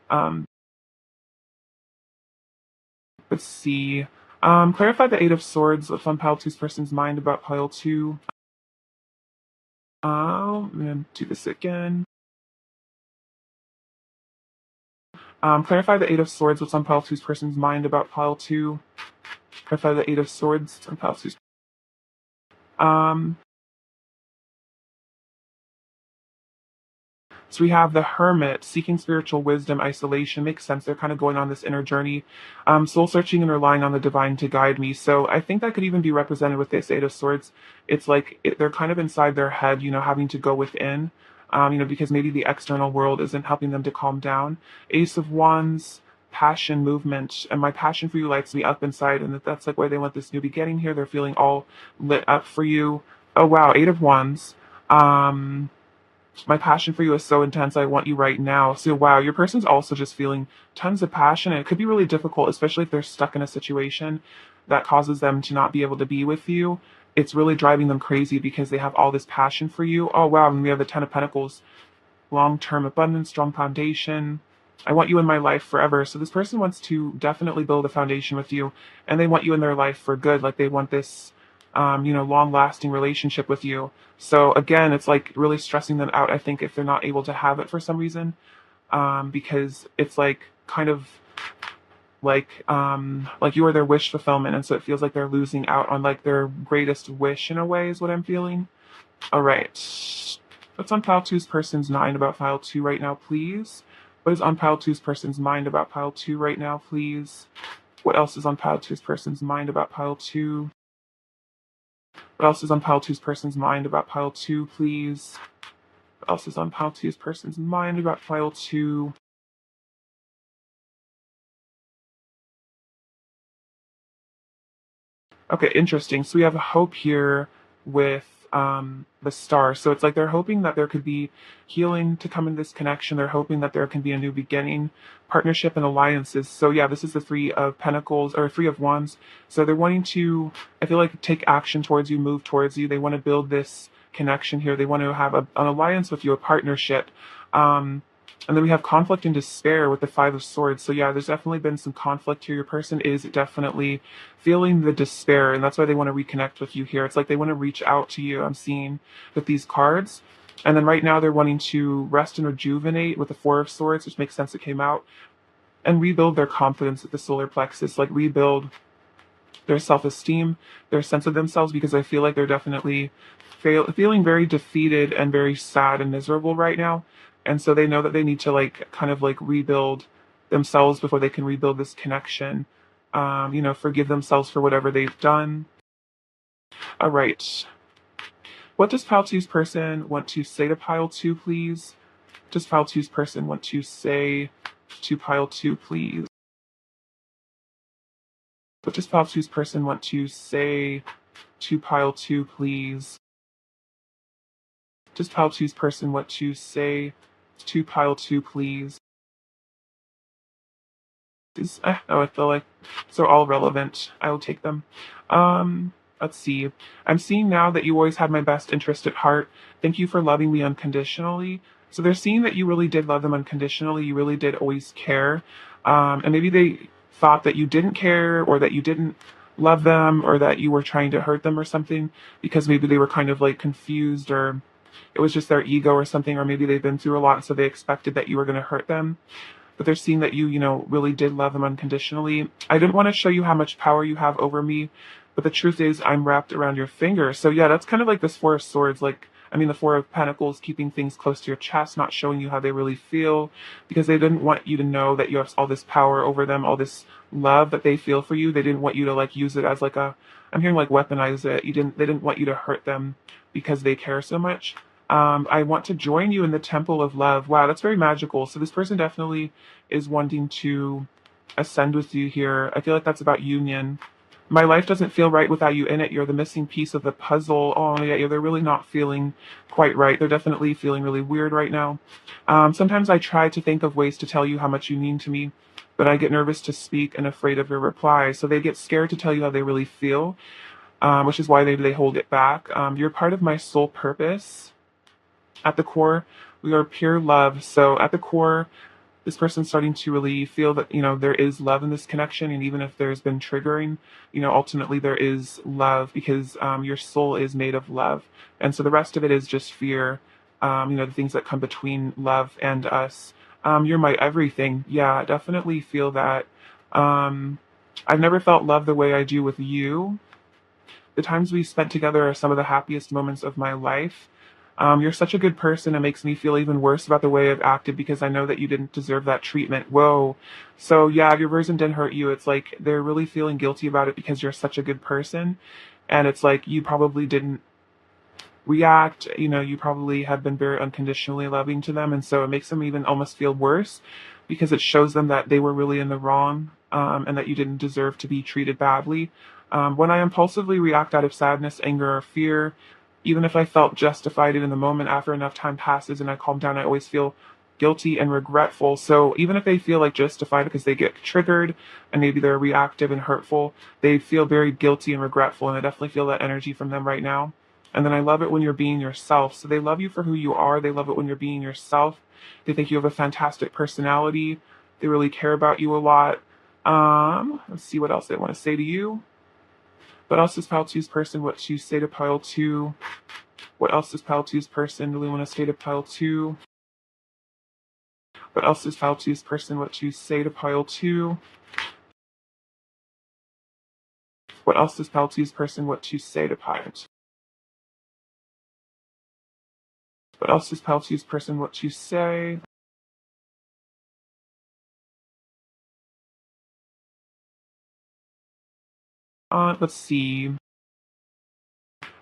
Let's see. Clarify the Eight of Swords from pile two's person's mind about pile two. I'm gonna do this again. Clarify the Eight of Swords, what's on pile two's person's mind about pile two. Clarify the Eight of Swords on pile two's. Um, So we have the hermit seeking spiritual wisdom, isolation. Makes sense. They're kind of going on this inner journey, soul searching and relying on the divine to guide me. So I think that could even be represented with this Eight of Swords. It's like they're kind of inside their head, having to go within, because maybe the external world isn't helping them to calm down. Ace of Wands, passion, movement, and my passion for you lights me up inside, and that's like why they want this new beginning here. They're feeling all lit up for you. Oh wow, Eight of Wands. Um, my passion for you is so intense. I want you right now. So, wow, your person's also just feeling tons of passion. And it could be really difficult, especially if they're stuck in a situation that causes them to not be able to be with you. It's really driving them crazy because they have all this passion for you. Oh, wow. And we have the Ten of Pentacles, long-term abundance, strong foundation. I want you in my life forever. So this person wants to definitely build a foundation with you, and they want you in their life for good. Like they want this, long-lasting relationship with you. So again, it's like really stressing them out, I think, if they're not able to have it for some reason, because it's like kind of like you are their wish fulfillment, and so it feels like they're losing out on like their greatest wish in a way is what I'm feeling. All right. What's on pile two's person's mind about pile two right now, please? What is on pile two's person's mind about pile two right now, please? What else is on pile two's person's mind about pile two? What else is on pile two's person's mind about pile two, please? What else is on pile two's person's mind about pile two? Okay, interesting. So we have hope here with the star. So it's like they're hoping that there could be healing to come in this connection. They're hoping that there can be a new beginning, partnership, and alliances. So yeah, this is the Three of Pentacles or Three of Wands. So they're wanting to, I feel like, take action towards you, move towards you. They want to build this connection here. They want to have an alliance with you, a partnership. Um, and then we have conflict and despair with the Five of Swords. So yeah, there's definitely been some conflict here. Your person is definitely feeling the despair, and that's why they want to reconnect with you here. It's like they want to reach out to you, I'm seeing with these cards. And then right now they're wanting to rest and rejuvenate with the Four of Swords, which makes sense it came out, and rebuild their confidence at the solar plexus, like rebuild their self-esteem, their sense of themselves, because I feel like they're definitely feeling very defeated and very sad and miserable right now. And so they know that they need to like kind of like rebuild themselves before they can rebuild this connection. Forgive themselves for whatever they've done. All right. What does pile two's person want to say to pile two, please? Does pile two's person want to say to pile two, please? What does pile two's person want to say to pile two, please? Does pile two's person want to say to pile two, please? I feel like they're all relevant. I will take them. Let's see. I'm seeing now that you always had my best interest at heart. Thank you for loving me unconditionally. So they're seeing that you really did love them unconditionally. You really did always care. And maybe they thought that you didn't care or that you didn't love them or that you were trying to hurt them or something because maybe they were kind of like confused or it was just their ego or something, or maybe they've been through a lot, so they expected that you were going to hurt them. But they're seeing that you really did love them unconditionally. I didn't want to show you how much power you have over me, but the truth is I'm wrapped around your finger. So yeah, that's kind of like this Four of Swords, the Four of Pentacles, keeping things close to your chest, not showing you how they really feel, because they didn't want you to know that you have all this power over them, all this love that they feel for you. They didn't want you to like use it as like I'm hearing like weaponize it. They didn't want you to hurt them because they care so much. I want to join you in the temple of love. Wow, that's very magical. So this person definitely is wanting to ascend with you here. I feel like that's about union. My life doesn't feel right without you in it. You're the missing piece of the puzzle. Oh, yeah, they're really not feeling quite right. They're definitely feeling really weird right now. Sometimes I try to think of ways to tell you how much you mean to me, but I get nervous to speak and afraid of your reply. So they get scared to tell you how they really feel, which is why they hold it back. You're part of my soul purpose. At the core, we are pure love. So at the core, this person's starting to really feel that, there is love in this connection. And even if there's been triggering, ultimately there is love because your soul is made of love. And so the rest of it is just fear, the things that come between love and us. You're my everything. Yeah, I definitely feel that. Um, I've never felt love the way I do with you. The times we spent together are some of the happiest moments of my life. You're such a good person. It makes me feel even worse about the way I've acted because I know that you didn't deserve that treatment. Whoa. So, yeah, if your version didn't hurt you, it's like they're really feeling guilty about it because you're such a good person. And it's like you probably didn't react. You probably have been very unconditionally loving to them. And so it makes them even almost feel worse because it shows them that they were really in the wrong, and that you didn't deserve to be treated badly. When I impulsively react out of sadness, anger, or fear, even if I felt justified in the moment, after enough time passes and I calm down, I always feel guilty and regretful. So even if they feel like justified because they get triggered and maybe they're reactive and hurtful, they feel very guilty and regretful. And I definitely feel that energy from them right now. And then I love it when you're being yourself. So they love you for who you are. They love it when you're being yourself. They think you have a fantastic personality. They really care about you a lot. Let's see what else they want to say to you. What else does Pile Two's person what to say to Pile Two? What else does Pile Two's person really want to say to Pile Two? What else does Pile Two's person what to say to Pile Two? What else does Pile Two's person what to say to Pile Two? What else does Pile Two's person what to say? Let's see.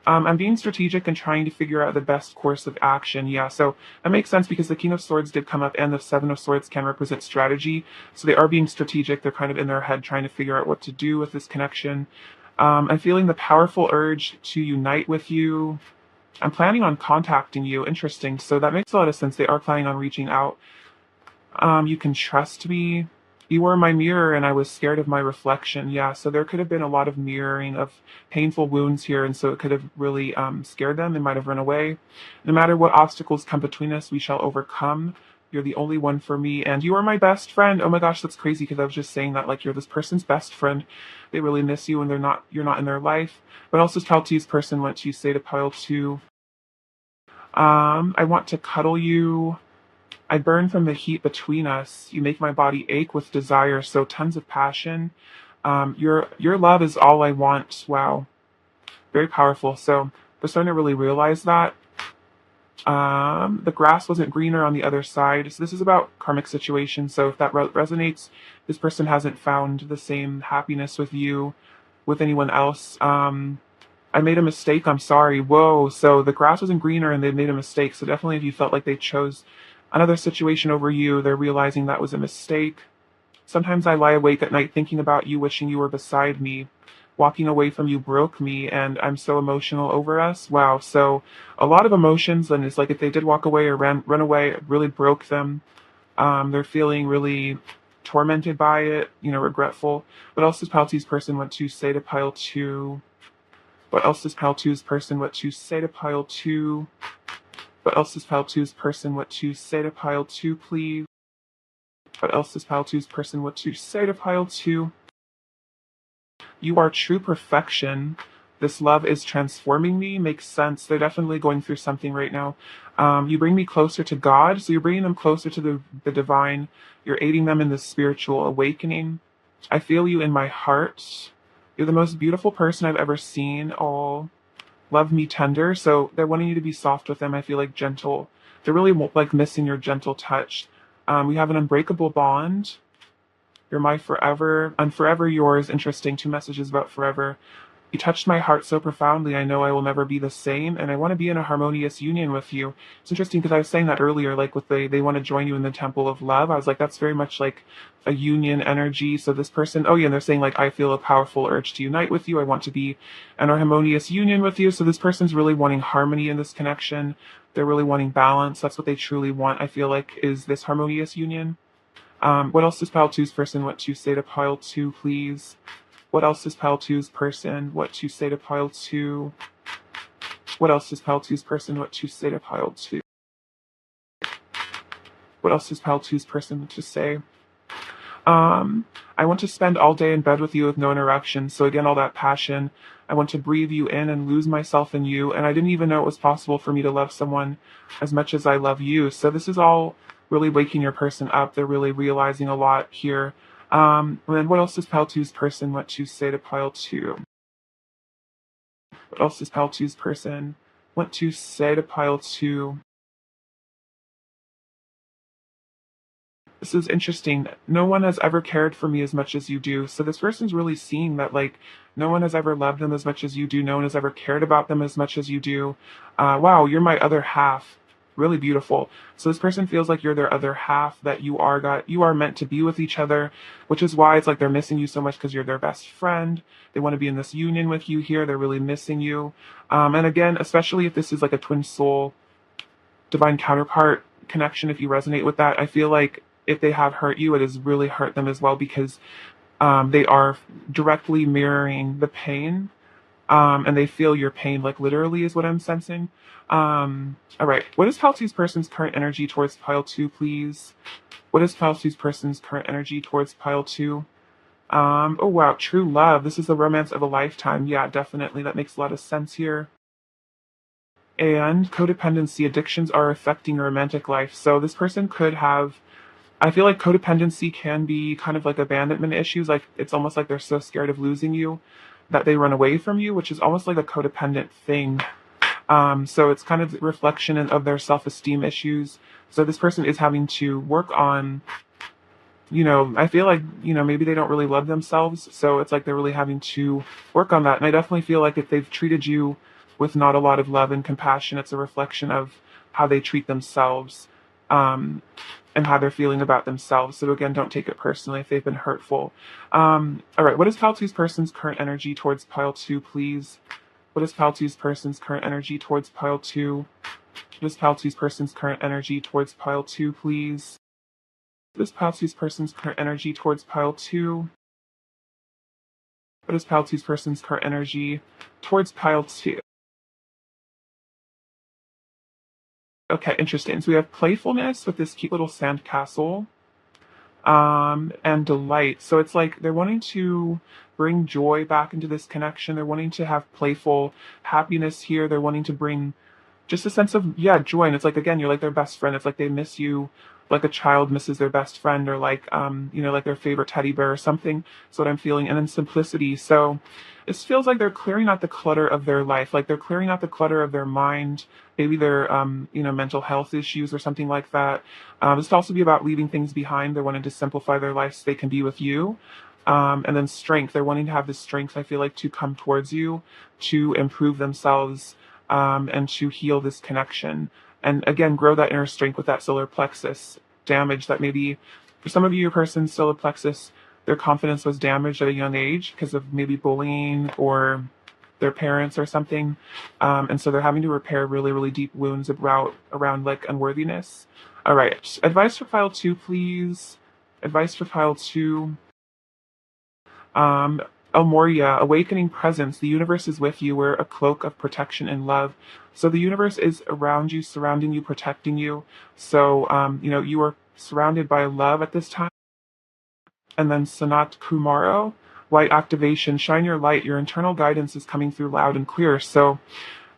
I'm being strategic and trying to figure out the best course of action. Yeah, so that makes sense because the King of Swords did come up and the Seven of Swords can represent strategy. So they are being strategic. They're kind of in their head trying to figure out what to do with this connection. I'm feeling the powerful urge to unite with you. I'm planning on contacting you. Interesting. So that makes a lot of sense. They are planning on reaching out. You can trust me. You were my mirror and I was scared of my reflection. Yeah, so there could have been a lot of mirroring of painful wounds here, and so it could have really scared them. They might have run away. No matter what obstacles come between us, we shall overcome. You're the only one for me, and you are my best friend. Oh my gosh, that's crazy because I was just saying that like you're this person's best friend. They really miss you and you're not in their life. But also Pile Two's person went to say to Pile Two, I want to cuddle you. I burn from the heat between us. You make my body ache with desire, so tons of passion. Your love is all I want. Wow, very powerful. So we're starting to really realize that. The grass wasn't greener on the other side. So this is about karmic situation. So if that resonates, this person hasn't found the same happiness with you, with anyone else. I made a mistake. I'm sorry. Whoa. So the grass wasn't greener and they made a mistake. So definitely if you felt like they chose another situation over you, they're realizing that was a mistake. Sometimes I lie awake at night thinking about you, wishing you were beside me. Walking away from you broke me, and I'm so emotional over us. Wow. So a lot of emotions, and it's like if they did walk away or run away, it really broke them. They're feeling really tormented by it, regretful. What else does Pile Two's person want to say to Pile Two? What else does Pile Two's person want to say to Pile Two? What else does Pile Two's person want to say to Pile Two, please? What else does Pile Two's person want to say to Pile Two? You are true perfection. This love is transforming me. Makes sense. They're definitely going through something right now. You bring me closer to God, so you're bringing them closer to the divine. You're aiding them in the spiritual awakening. I feel you in my heart. You're the most beautiful person I've ever seen. Oh, love me tender. So they're wanting you to be soft with them. I feel like gentle. They're really like missing your gentle touch. We have an unbreakable bond. You're my forever. I'm forever yours. Interesting. Two messages about forever. You touched my heart so profoundly. I know I will never be the same, and I want to be in a harmonious union with you. It's interesting because I was saying that earlier, like with they want to join you in the temple of love. I was like, that's very much like a union energy. So this person, oh yeah, and they're saying like, I feel a powerful urge to unite with you. I want to be in a harmonious union with you. So this person's really wanting harmony in this connection. They're really wanting balance. That's what they truly want. I feel like is this harmonious union. What else does Pile Two's person want to say to Pile Two, please? What else does Pile Two's person want to say to Pile Two? What else does Pile Two's person want to say to Pile Two? What else does Pile Two's person want to say? I want to spend all day in bed with you with no interruption. So again, all that passion. I want to breathe you in and lose myself in you. And I didn't even know it was possible for me to love someone as much as I love you. So this is all really waking your person up. They're really realizing a lot here. And then what else does Pile Two's person want to say to Pile Two? What else does Pile Two's person want to say to Pile Two? This is interesting. No one has ever cared for me as much as you do. So this person's really seeing that like no one has ever loved them as much as you do. No one has ever cared about them as much as you do. Wow, you're my other half. Really beautiful. So this person feels like you're their other half, that you are meant to be with each other, which is why it's like they're missing you so much because you're their best friend. They want to be in this union with you here. They're really missing you. And again, especially if this is like a twin soul divine counterpart connection, if you resonate with that, I feel like if they have hurt you, it has really hurt them as well because they are directly mirroring the pain, and they feel your pain, like literally is what I'm sensing. All right, what is Pile Two's person's current energy towards Pile Two, please? What is Pile Two's person's current energy towards Pile Two? Oh wow, true love. This is the romance of a lifetime. Yeah, definitely. That makes a lot of sense here. And codependency addictions are affecting your romantic life. So this person could have, I feel like codependency can be kind of like abandonment issues. Like it's almost like they're so scared of losing you that they run away from you, which is almost like a codependent thing. So it's kind of a reflection of their self-esteem issues. So this person is having to work on, I feel like, maybe they don't really love themselves. So it's like they're really having to work on that. And I definitely feel like if they've treated you with not a lot of love and compassion, it's a reflection of how they treat themselves, and how they're feeling about themselves. So again, don't take it personally if they've been hurtful. All right, what is Pile Two's person's current energy towards Pile Two, please? What is Pile Two's person's current energy towards Pile Two? What is Pile Two's person's current energy towards Pile Two, please? What is Pile Two's person's current energy towards Pile Two? What is Pile Two's person's current energy towards Pile Two? Okay, interesting. So we have playfulness with this cute little sand castle, and delight. So it's like they're wanting to bring joy back into this connection. They're wanting to have playful happiness here. They're wanting to bring just a sense of, yeah, joy. And it's like, again, you're like their best friend. It's like they miss you like a child misses their best friend, or like, like their favorite teddy bear or something. That's what I'm feeling. And then simplicity. So this feels like they're clearing out the clutter of their life. Like they're clearing out the clutter of their mind, maybe their, mental health issues or something like that. This could also be about leaving things behind. They're wanting to simplify their life so they can be with you. And then strength. They're wanting to have the strength, I feel like, to come towards you, to improve themselves, and to heal this connection. And again, grow that inner strength with that solar plexus damage that maybe for some of you, your person's solar plexus, their confidence was damaged at a young age because of maybe bullying or their parents or something. And so they're having to repair really, really deep wounds around like unworthiness. All right. Advice for Pile Two, please. Advice for Pile Two. Moria, awakening presence. The universe is with you. We're a cloak of protection and love. So the universe is around you, surrounding you, protecting you. So, you are surrounded by love at this time. And then Sanat Kumaro, light activation. Shine your light. Your internal guidance is coming through loud and clear. So,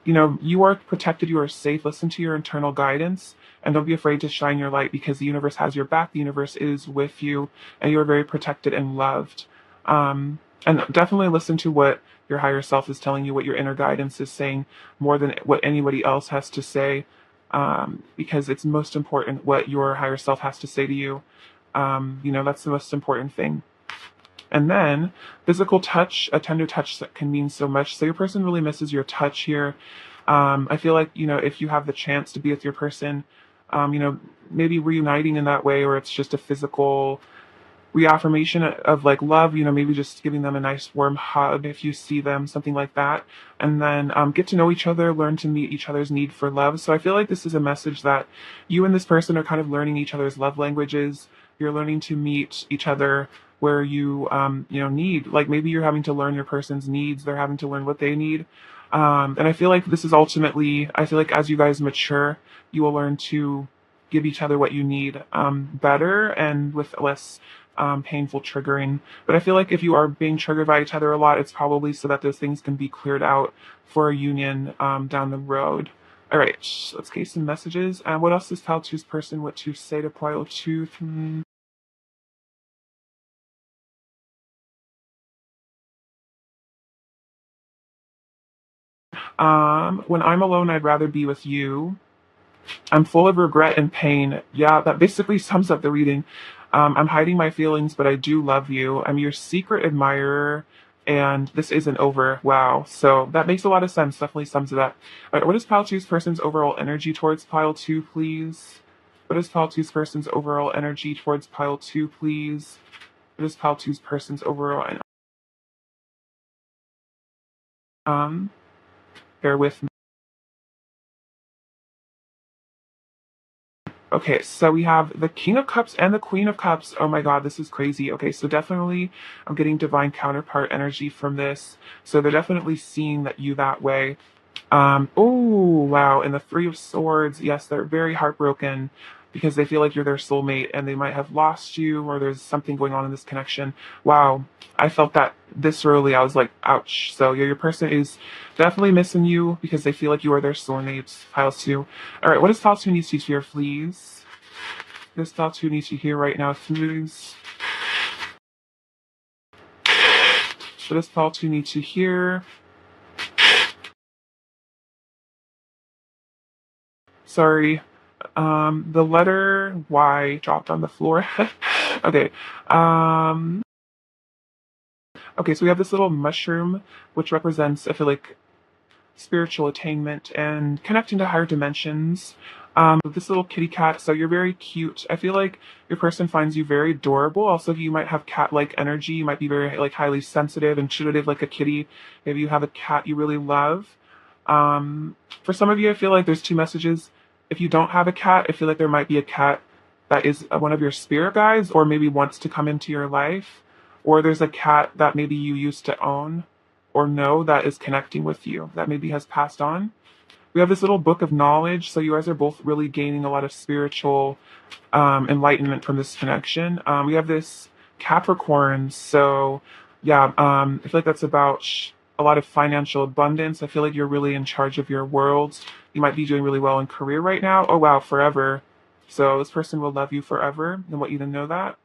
you are protected. You are safe. Listen to your internal guidance. And don't be afraid to shine your light because the universe has your back. The universe is with you. And you are very protected and loved. And definitely listen to what your higher self is telling you, what your inner guidance is saying, more than what anybody else has to say, because it's most important what your higher self has to say to you. That's the most important thing. And then physical touch, a tender touch that can mean so much. So your person really misses your touch here. I feel like, if you have the chance to be with your person, maybe reuniting in that way, or it's just a physical reaffirmation of like love, maybe just giving them a nice warm hug if you see them, something like that. And then get to know each other, learn to meet each other's need for love. So I feel like this is a message that you and this person are kind of learning each other's love languages. You're learning to meet each other where you, need, like maybe you're having to learn your person's needs. They're having to learn what they need. And I feel like this is ultimately, I feel like as you guys mature, you will learn to give each other what you need better and with less painful triggering. But I feel like if you are being triggered by each other a lot, it's probably so that those things can be cleared out for a union down the road. All right, let's get some messages. What else does Pile Two's person what to say to Pile Two? When I'm alone, I'd rather be with you. I'm full of regret and pain. Yeah, that basically sums up the reading. I'm hiding my feelings, but I do love you. I'm your secret admirer, and this isn't over. Wow. So that makes a lot of sense. Definitely sums it up. All right, what is Pile Two's person's overall energy towards Pile Two, please? What is Pile Two's person's overall energy towards Pile Two, please? What is Pile Two's person's overall? Um, bear with me. Okay, so we have the King of Cups and the Queen of Cups. Oh my God, this is crazy. Okay, so definitely I'm getting divine counterpart energy from this. So they're definitely seeing that way. Oh, wow. And the Three of Swords, yes, they're very heartbroken because they feel like you're their soulmate and they might have lost you or there's something going on in this connection. Wow. I felt that viscerally. I was like, ouch. So yeah, your person is definitely missing you because they feel like you are their soulmates. Pile two. All right, what does Pile two need to hear, please? This Pile two needs to hear right now, please. What does Pile two need to hear? Sorry. The letter Y dropped on the floor. Okay. Um, okay, so we have this little mushroom, which represents, I feel like, spiritual attainment and connecting to higher dimensions. This little kitty cat, so you're very cute. I feel like your person finds you very adorable. Also, you might have cat-like energy. You might be very like highly sensitive, intuitive, like a kitty. Maybe you have a cat you really love. For some of you, I feel like there's two messages. If you don't have a cat, I feel like there might be a cat that is one of your spirit guides, or maybe wants to come into your life, or there's a cat that maybe you used to own or know that is connecting with you that maybe has passed on. We have this little book of knowledge, so you guys are both really gaining a lot of spiritual enlightenment from this connection. We have this Capricorn, so yeah, I feel like that's about a lot of financial abundance. I feel like you're really in charge of your world. You might be doing really well in career right now. Oh wow, forever. So this person will love you forever. I want you to know that.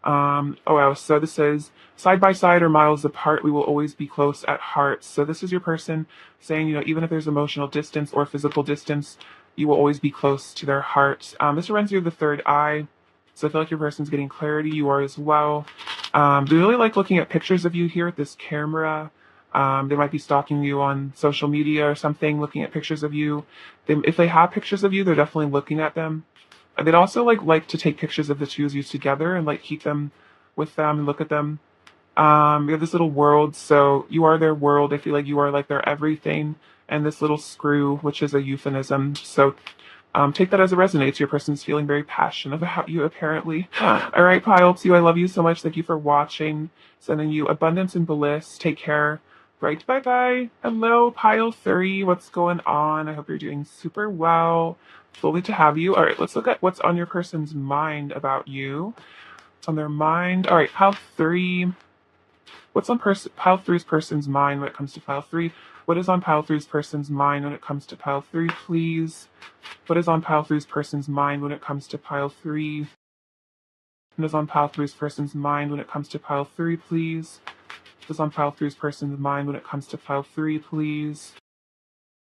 Oh wow, so this says, side by side or miles apart, we will always be close at heart. So this is your person saying, even if there's emotional distance or physical distance, you will always be close to their heart. This reminds you of the third eye. So I feel like your person's getting clarity. You are as well. They really like looking at pictures of you here at this camera. They might be stalking you on social media or something, looking at pictures of you. If they have pictures of you, they're definitely looking at them. They'd also like to take pictures of the two of you together and like keep them with them and look at them. We have this little world, so you are their world. I feel like you are like their everything. And this little screw, which is a euphemism. So take that as it resonates. Your person's feeling very passionate about you, apparently. All right, Pile 2, I love you so much. Thank you for watching. Sending you abundance and bliss. Take care. Right, bye-bye. Hello, Pile 3. What's going on? I hope you're doing super well. Lovely to have you. All right, let's look at what's on your person's mind about you. What's on their mind? All right, Pile 3. What's on Pile three's person's mind when it comes to Pile 3? What is on Pile three's person's mind when it comes to Pile 3, please? What is on Pile three's person's mind when it comes to Pile 3? What is on Pile three's person's mind when it comes to Pile 3, please? What is on Pile three's person's mind when it comes to Pile 3, please?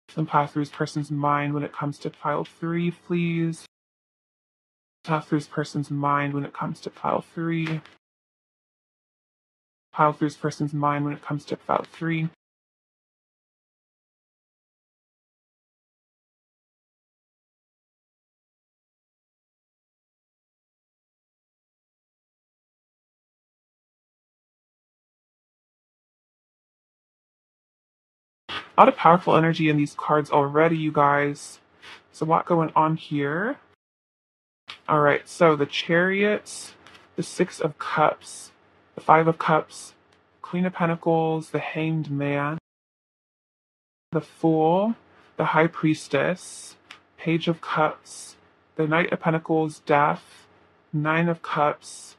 What's on Pile three's person's mind when it comes to Pile 3, please? Pile three's person's mind when it comes to Pile 3. pile through this person's mind when it comes to pile 3. A lot of powerful energy in these cards already, you guys. There's a lot going on here. All right, so the Chariot, the Six of Cups, the Five of Cups, Queen of Pentacles, the Hanged Man, the Fool, the High Priestess, Page of Cups, the Knight of Pentacles, Death, Nine of Cups,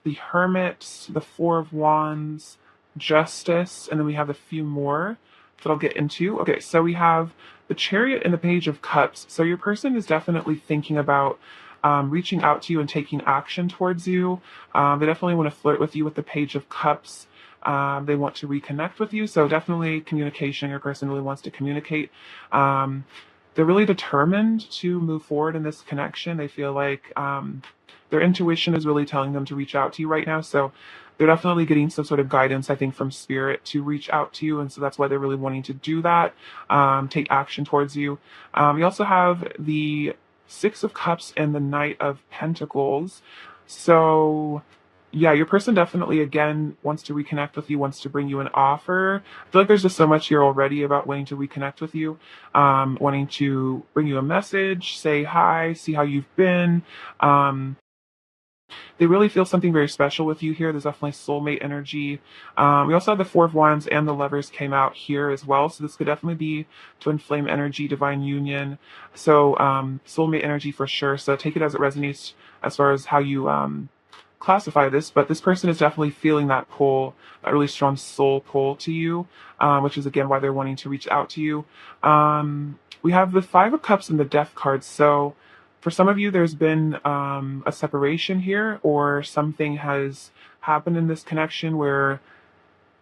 the Hermit, the Four of Wands, Justice, and then we have a few more that I'll get into. Okay, so we have the Chariot and the Page of Cups. So your person is definitely thinking about reaching out to you and taking action towards you. They definitely want to flirt with you with the Page of Cups. They want to reconnect with you. So definitely communication. Your person really wants to communicate. They're really determined to move forward in this connection. They feel like their intuition is really telling them to reach out to you right now. So they're definitely getting some sort of guidance, I think, from spirit to reach out to you. And so that's why they're really wanting to do that, take action towards you. We also have the Six of Cups and the Knight of Pentacles. So yeah, your person definitely, again, wants to reconnect with you, wants to bring you an offer. I feel like there's just so much here already about wanting to reconnect with you, wanting to bring you a message, say hi, see how you've been. They really feel something very special with you here. There's definitely soulmate energy. We also have the Four of Wands and the Lovers came out here as well. So this could definitely be twin flame energy, divine union. So soulmate energy for sure. So take it as it resonates as far as how you classify this. But this person is definitely feeling that pull, a really strong soul pull to you, which is again why they're wanting to reach out to you. We have the Five of Cups and the Death card. So for some of you, there's been a separation here, or something has happened in this connection where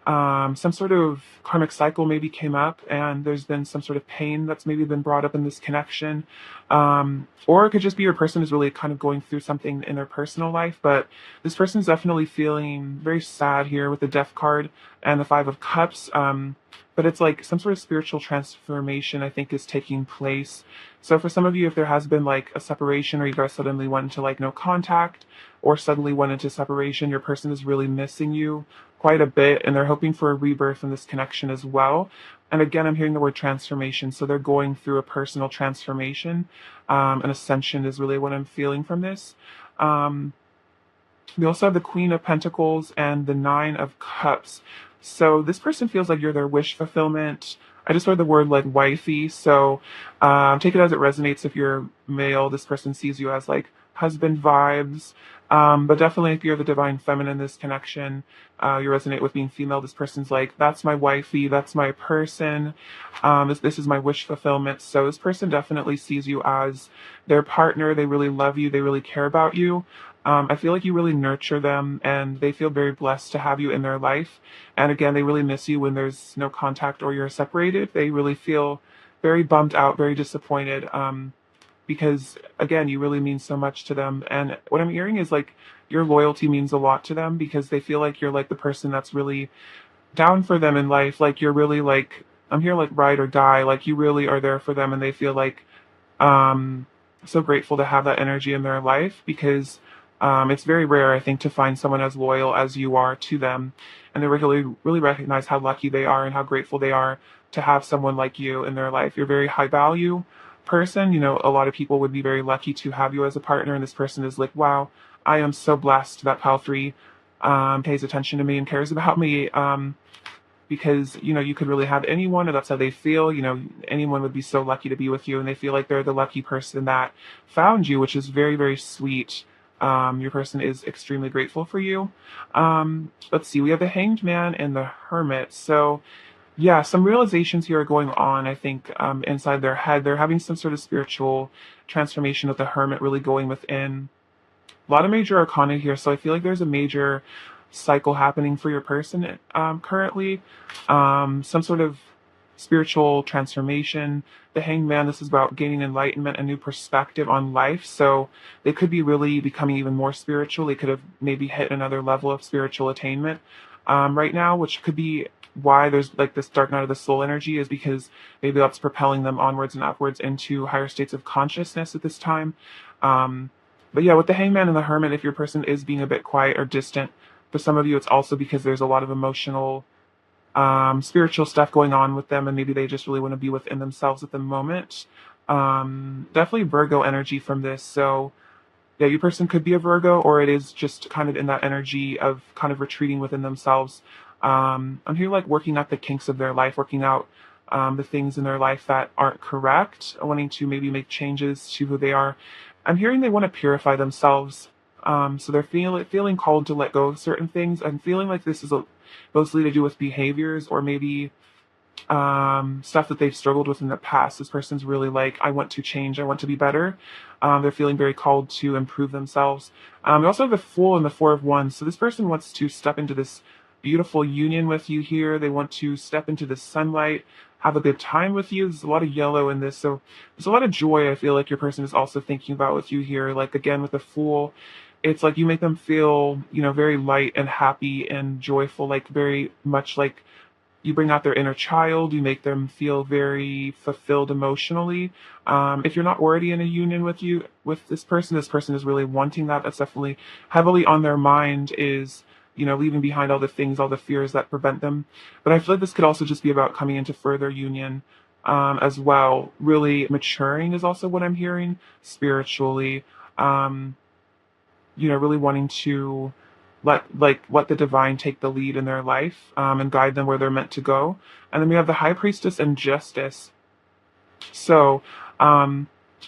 some sort of karmic cycle maybe came up, and there's been some sort of pain that's maybe been brought up in this connection. Or it could just be your person is really kind of going through something in their personal life, but this person's definitely feeling very sad here with the Death card and the Five of Cups. But it's like some sort of spiritual transformation, I think, is taking place. So for some of you, if there has been like a separation, or you guys suddenly went into like no contact, or suddenly went into separation, your person is really missing you quite a bit, and they're hoping for a rebirth in this connection as well. And again, I'm hearing the word transformation. So they're going through a personal transformation. An ascension is really what I'm feeling from this. We also have the Queen of Pentacles and the Nine of Cups. So this person feels like you're their wish fulfillment. I just heard the word like wifey. So take it as it resonates. If you're male, this person sees you as like husband vibes. But definitely if you're the divine feminine in this connection, you resonate with being female. This person's like, that's my wifey, that's my person. This is my wish fulfillment. So this person definitely sees you as their partner. They really love you. They really care about you. I feel like you really nurture them, and they feel very blessed to have you in their life. And again, they really miss you when there's no contact or you're separated. They really feel very bummed out, very disappointed, because again, you really mean so much to them. And what I'm hearing is like your loyalty means a lot to them, because they feel like you're like the person that's really down for them in life. Like you're really like, I'm here like ride or die. Like you really are there for them, and they feel like so grateful to have that energy in their life, because it's very rare, I think, to find someone as loyal as you are to them. And they really recognize how lucky they are and how grateful they are to have someone like you in their life. You're a very high value person. You know, a lot of people would be very lucky to have you as a partner. And this person is like, wow, I am so blessed that Pal 3 pays attention to me and cares about me. Because, you know, you could really have anyone, and that's how they feel. You know, anyone would be so lucky to be with you, and they feel like they're the lucky person that found you, which is very, very sweet. Your person is extremely grateful for you. Let's see, we have the Hanged Man and the Hermit. So yeah, some realizations here are going on, I think, inside their head. They're having some sort of spiritual transformation with the Hermit really going within. A lot of major arcana here, so I feel like there's a major cycle happening for your person currently. Some sort of spiritual transformation. The Hanged Man, this is about gaining enlightenment, a new perspective on life. So they could be really becoming even more spiritual. They could have maybe hit another level of spiritual attainment. right now, which could be why there's like this dark night of the soul energy, is because maybe that's propelling them onwards and upwards into higher states of consciousness at this time. Um, but yeah, with the hangman and the hermit, if your person is being a bit quiet or distant, for some of you, it's also because there's a lot of emotional, spiritual stuff going on with them, and maybe they just really want to be within themselves at the moment. Definitely Virgo energy from this. So yeah, your person could be a Virgo, or it is just kind of in that energy of kind of retreating within themselves. I'm here like working out the kinks of their life, working out the things in their life that aren't correct, wanting to maybe make changes to who they are. I'm hearing they want to purify themselves. So they're feeling called to let go of certain things. I'm feeling like this is mostly to do with behaviors, or maybe stuff that they've struggled with in the past. This person's really like, I want to change, I want to be better. They're feeling very called to improve themselves. We also have the Fool and the Four of Wands. So this person wants to step into this beautiful union with you here. They want to step into the sunlight, have a good time with you. There's a lot of yellow in this. So there's a lot of joy I feel like your person is also thinking about with you here. Like again, with the Fool, it's like you make them feel, very light and happy and joyful, like very much like you bring out their inner child, you make them feel very fulfilled emotionally. If you're not already in a union with this person is really wanting that. That's definitely heavily on their mind, is leaving behind all the things, all the fears that prevent them. But I feel like this could also just be about coming into further union, as well. Really maturing is also what I'm hearing spiritually. Um, really wanting to let the divine take the lead in their life, and guide them where they're meant to go. And then we have the high priestess and justice. So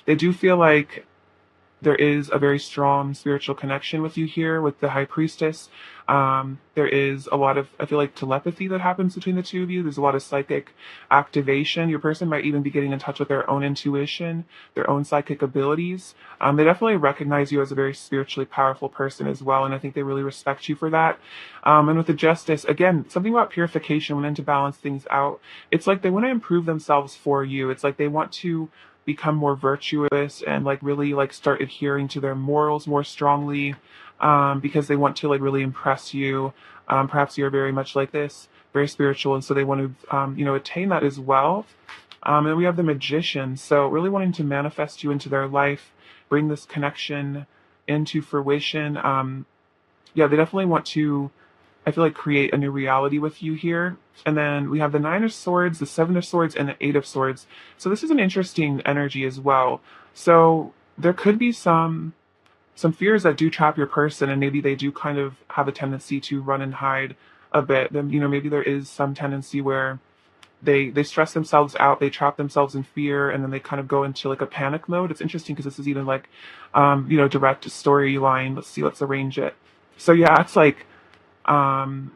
they do feel like there is a very strong spiritual connection with you here with the high priestess. There is a lot of, I feel like, telepathy that happens between the two of you. There's a lot of psychic activation. Your person might even be getting in touch with their own intuition, their own psychic abilities. They definitely recognize you as a very spiritually powerful person as well, and I think they really respect you for that. And with the justice, again, something about purification, wanting to balance things out. It's like they want to improve themselves for you. It's like they want to become more virtuous and like really like start adhering to their morals more strongly, because they want to like really impress you. Perhaps you're very much like this, very spiritual, and so they want to attain that as well. And we have the magician, so really wanting to manifest you into their life, bring this connection into fruition. Yeah, they definitely want to, I feel like, create a new reality with you here. And then we have the Nine of Swords, the Seven of Swords, and the Eight of Swords. So this is an interesting energy as well. So there could be some fears that do trap your person, and maybe they do kind of have a tendency to run and hide a bit. Then maybe there is some tendency where they stress themselves out, they trap themselves in fear, and then they kind of go into like a panic mode. It's interesting because this is even like direct storyline. Let's arrange it. So yeah, it's like um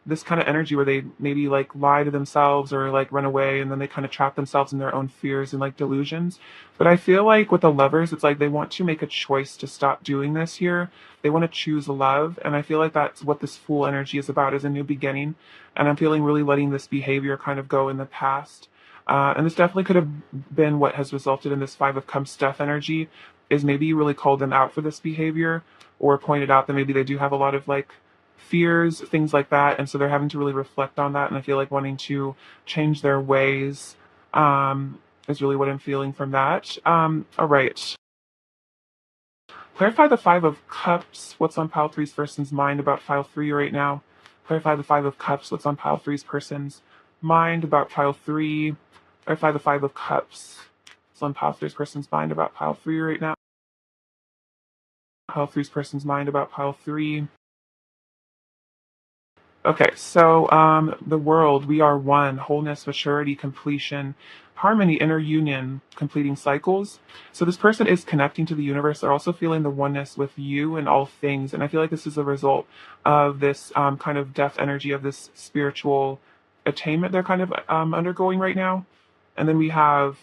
this kind of energy where they maybe like lie to themselves or like run away, and then they kind of trap themselves in their own fears and like delusions. But I feel like with the Lovers, it's like they want to make a choice to stop doing this here. They want to choose love, and I feel like that's what this Fool energy is about, is a new beginning. And I'm feeling really letting this behavior kind of go in the past. And this definitely could have been what has resulted in this Five of Cups death energy, is maybe you really called them out for this behavior, or pointed out that maybe they do have a lot of like fears, things like that, and so they're having to really reflect on that. And I feel like wanting to change their ways, is really what I'm feeling from that. All right. Clarify the Five of Cups. What's on pile three's person's mind about pile three right now? Clarify the Five of Cups. What's on pile three's person's mind about pile three? Clarify the Five of Cups. What's on pile three's person's mind about pile three right now? Pile three's person's mind about pile three. Okay, so the world, we are one, wholeness, maturity, completion, harmony, inner union, completing cycles. So this person is connecting to the universe. They're also feeling the oneness with you and all things. And I feel like this is a result of this kind of death energy, of this spiritual attainment they're kind of undergoing right now. And then we have,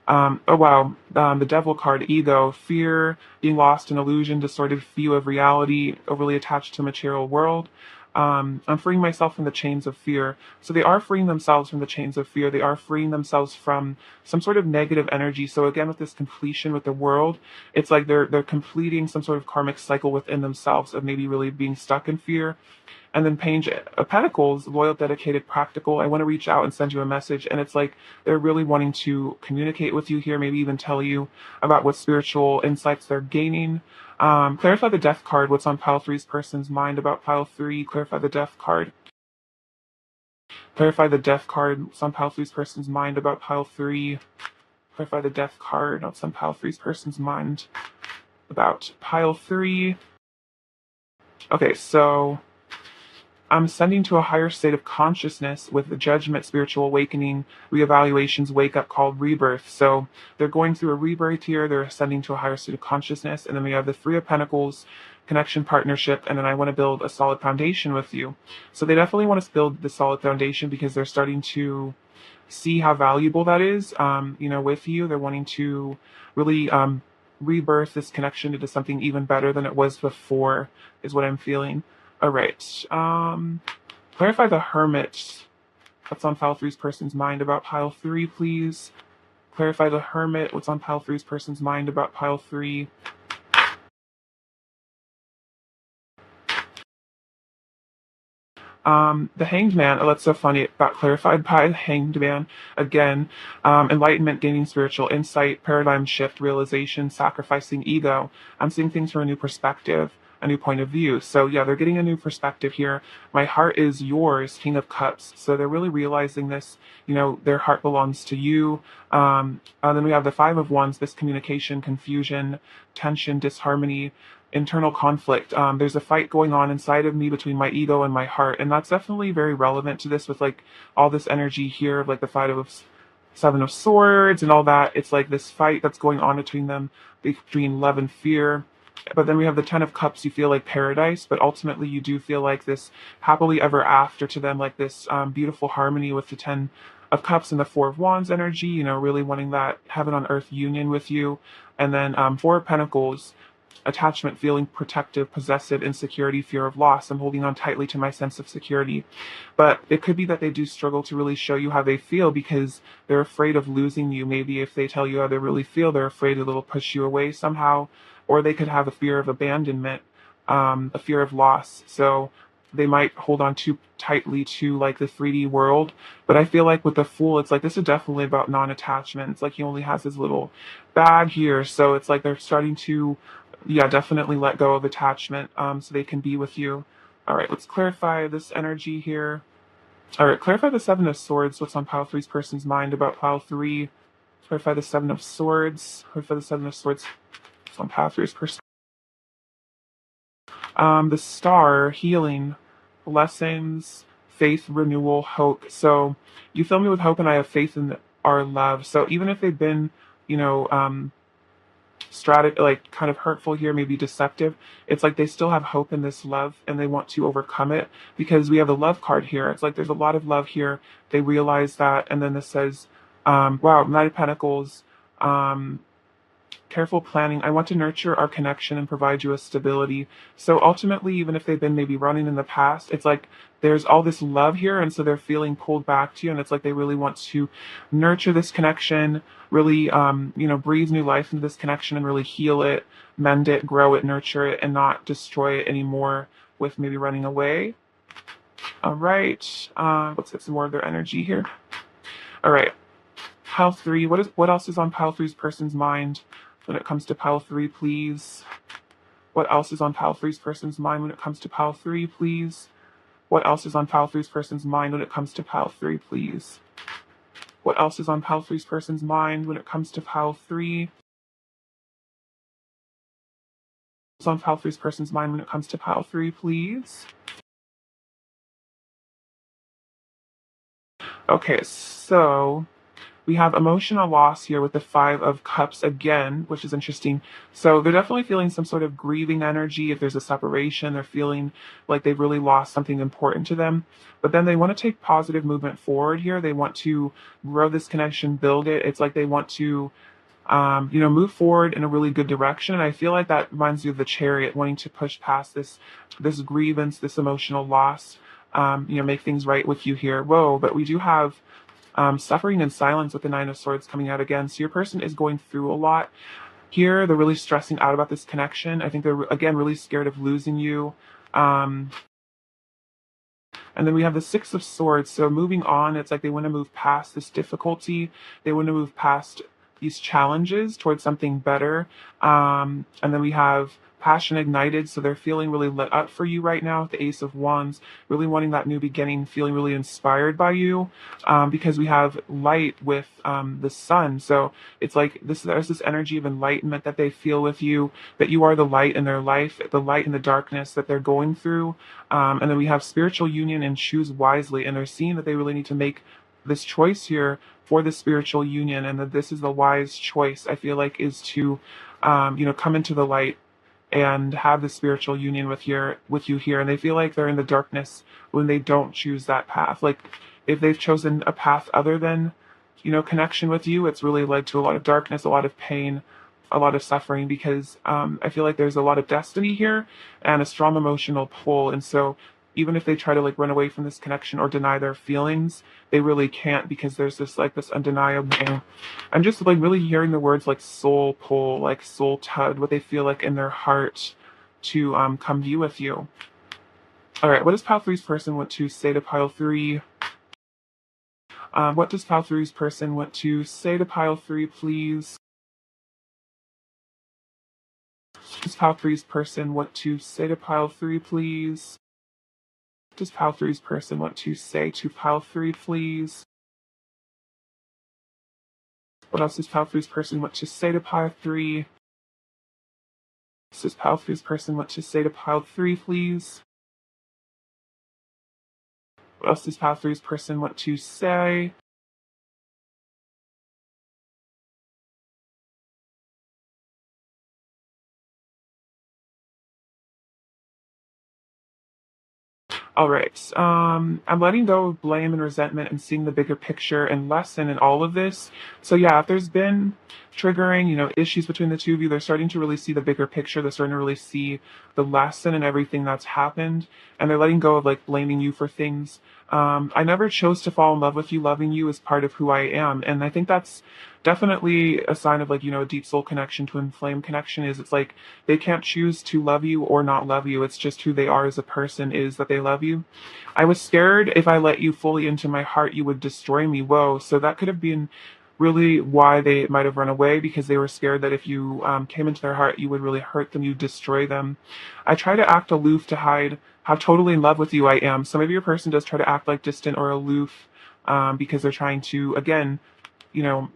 oh wow, the Devil card, ego, fear, being lost in illusion, distorted view of reality, overly attached to material world. I'm freeing myself from the chains of fear. So they are freeing themselves from the chains of fear. They are freeing themselves from some sort of negative energy. So again, with this completion with the world, it's like they're completing some sort of karmic cycle within themselves of maybe really being stuck in fear. And then Page of Pentacles, loyal, dedicated, practical. I want to reach out and send you a message. And it's like they're really wanting to communicate with you here, maybe even tell you about what spiritual insights they're gaining. Clarify the Death card. What's on pile three's person's mind about pile three? Clarify the Death card. Clarify the Death card. What's on pile three's person's mind about pile three? Clarify the Death card. What's on pile three's person's mind about pile three? Okay, so I'm ascending to a higher state of consciousness with the judgment, spiritual awakening, reevaluations, wake up called rebirth. So they're going through a rebirth here. They're ascending to a higher state of consciousness. And then we have the Three of Pentacles, connection, partnership. And then I want to build a solid foundation with you. So they definitely want to build the solid foundation because they're starting to see how valuable that is, with you. They're wanting to really rebirth this connection into something even better than it was before, is what I'm feeling. All right. Clarify the Hermit. What's on pile three's person's mind about pile three, please? Clarify the Hermit. What's on pile three's person's mind about pile three? The Hanged Man, oh, that's so funny. It got clarified by the Hanged Man again. Enlightenment, gaining spiritual insight, paradigm shift, realization, sacrificing ego. I'm seeing things from a new perspective, a new point of view. So yeah, they're getting a new perspective here. My heart is yours, King of Cups. So they're really realizing this, their heart belongs to you. Then we have the Five of Wands, this communication, confusion, tension, disharmony, internal conflict. There's a fight going on inside of me between my ego and my heart, and that's definitely very relevant to this with like all this energy here of like the Seven of Swords and all that. It's like this fight that's going on between them, between love and fear. But then we have the Ten of Cups. You feel like paradise, but ultimately you do feel like this happily ever after to them, like this beautiful harmony with the Ten of Cups and the Four of Wands energy, really wanting that heaven on earth union with you. And then Four of Pentacles, attachment, feeling protective, possessive, insecurity, fear of loss. I'm holding on tightly to my sense of security. But it could be that they do struggle to really show you how they feel because they're afraid of losing you. Maybe if they tell you how they really feel, they're afraid it'll push you away somehow. Or they could have a fear of abandonment, a fear of loss. So they might hold on too tightly to like the 3D world. But I feel like with the Fool, it's like this is definitely about non-attachment. It's like he only has his little bag here. So it's like they're starting to, yeah, definitely let go of attachment so they can be with you. All right, let's clarify this energy here. All right, clarify the Seven of Swords. What's on pile three's person's mind about pile three? Clarify the Seven of Swords. Clarify the Seven of Swords. What's on pile three's person? The Star, healing, blessings, faith, renewal, hope. So you fill me with hope and I have faith in our love. So even if they've been, like kind of hurtful here, maybe deceptive, it's like they still have hope in this love and they want to overcome it because we have the Love card here. It's like there's a lot of love here. They realize that. And then this says, wow, Knight of Pentacles, careful planning. I want to nurture our connection and provide you a stability. So ultimately, even if they've been maybe running in the past, it's like there's all this love here. And so they're feeling pulled back to you. And it's like they really want to nurture this connection, really, breathe new life into this connection and really heal it, mend it, grow it, nurture it, and not destroy it anymore with maybe running away. All right. Let's get some more of their energy here. All right. Pile three. What else is on pile three's person's mind when it comes to pile three, please? What else is on pile three's person's mind when it comes to pile three, please? What else is on pile three's person's mind when it comes to pile three, please? What else is on pile three's person's mind when it comes to pile three? What's on pile three's person's mind when it comes to pile three, please? Okay, so we have emotional loss here with the Five of Cups again, which is interesting. So they're definitely feeling some sort of grieving energy. If there's a separation, they're feeling like they've really lost something important to them. But then they want to take positive movement forward here. They want to grow this connection, build it. It's like they want to, move forward in a really good direction. And I feel like that reminds you of the Chariot, wanting to push past this grievance, this emotional loss, make things right with you here. Whoa, but we do have suffering and silence with the Nine of Swords coming out again. So your person is going through a lot here. They're really stressing out about this connection. I think they're, again, really scared of losing you. And then we have the Six of Swords. So moving on, it's like they want to move past this difficulty. They want to move past these challenges towards something better. And then we have passion ignited. So they're feeling really lit up for you right now. The Ace of Wands, really wanting that new beginning, feeling really inspired by you. Because we have light with the sun. So it's like there's this energy of enlightenment that they feel with you, that you are the light in their life, the light in the darkness that they're going through. And then we have spiritual union and choose wisely. And they're seeing that they really need to make this choice here for the spiritual union, and that this is the wise choice, I feel like, is to, come into the light and have the spiritual union with you here. And they feel like they're in the darkness when they don't choose that path. Like if they've chosen a path other than, connection with you, it's really led to a lot of darkness, a lot of pain, a lot of suffering, because I feel like there's a lot of destiny here and a strong emotional pull. And so even if they try to like run away from this connection or deny their feelings, they really can't, because there's this undeniable. I'm just like really hearing the words like soul pull, like soul tug, what they feel like in their heart to come be with you. All right, what does pile three's person want to say to pile three? What does pile three's person want to say to pile three, please? Does pile three's person want to say to pile three, please? Does pile three's person want to say to pile three, please? What else does pile three's person want to say to pile three? Does pile three's person want to say to pile three, please? What else does pile three's person want to say? All right. I'm letting go of blame and resentment and seeing the bigger picture and lesson in all of this. So yeah, if there's been triggering, issues between the two of you, they're starting to really see the bigger picture. They're starting to really see the lesson and everything that's happened. And they're letting go of like blaming you for things. I never chose to fall in love with you. Loving you is part of who I am. And I think that's definitely a sign of like, a deep soul connection, twin flame connection. Is it's like they can't choose to love you or not love you. It's just who they are as a person, is that they love you. I was scared if I let you fully into my heart, you would destroy me. Whoa. So that could have been really why they might have run away, because they were scared that if you came into their heart, you would really hurt them, you'd destroy them. I try to act aloof to hide how totally in love with you I am. So maybe your person does try to act like distant or aloof because they're trying to, again, you know,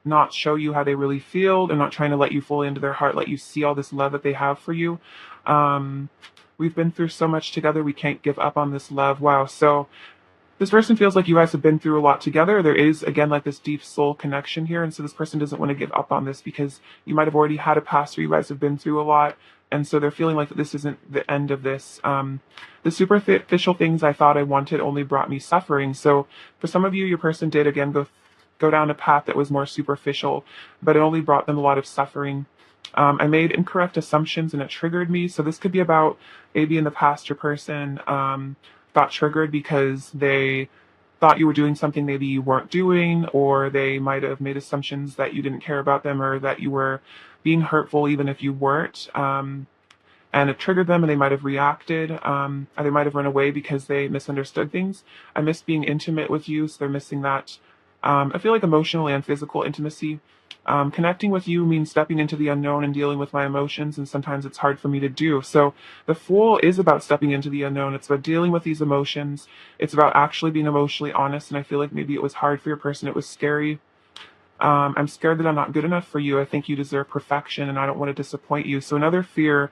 not show you how they really feel. They're not trying to let you fully into their heart, let you see all this love that they have for you. We've been through so much together. We can't give up on this love. Wow. So this person feels like you guys have been through a lot together. There is, again, like this deep soul connection here. And so this person doesn't want to give up on this, because you might have already had a past where you guys have been through a lot. And so they're feeling like this isn't the end of this. The superficial things I thought I wanted only brought me suffering. So for some of you, your person did, again, go down a path that was more superficial, but it only brought them a lot of suffering. I made incorrect assumptions and it triggered me. So this could be about maybe in the past your person got triggered because they thought you were doing something maybe you weren't doing, or they might have made assumptions that you didn't care about them, or that you were being hurtful even if you weren't. And it triggered them, and they might have reacted, and they might have run away because they misunderstood things. I miss being intimate with you, so they're missing that. I feel like emotional and physical intimacy. Connecting with you means stepping into the unknown and dealing with my emotions, and sometimes it's hard for me to do. So the Fool is about stepping into the unknown. It's about dealing with these emotions. It's about actually being emotionally honest, and I feel like maybe it was hard for your person. It was scary. I'm scared that I'm not good enough for you. I think you deserve perfection, and I don't want to disappoint you. So another fear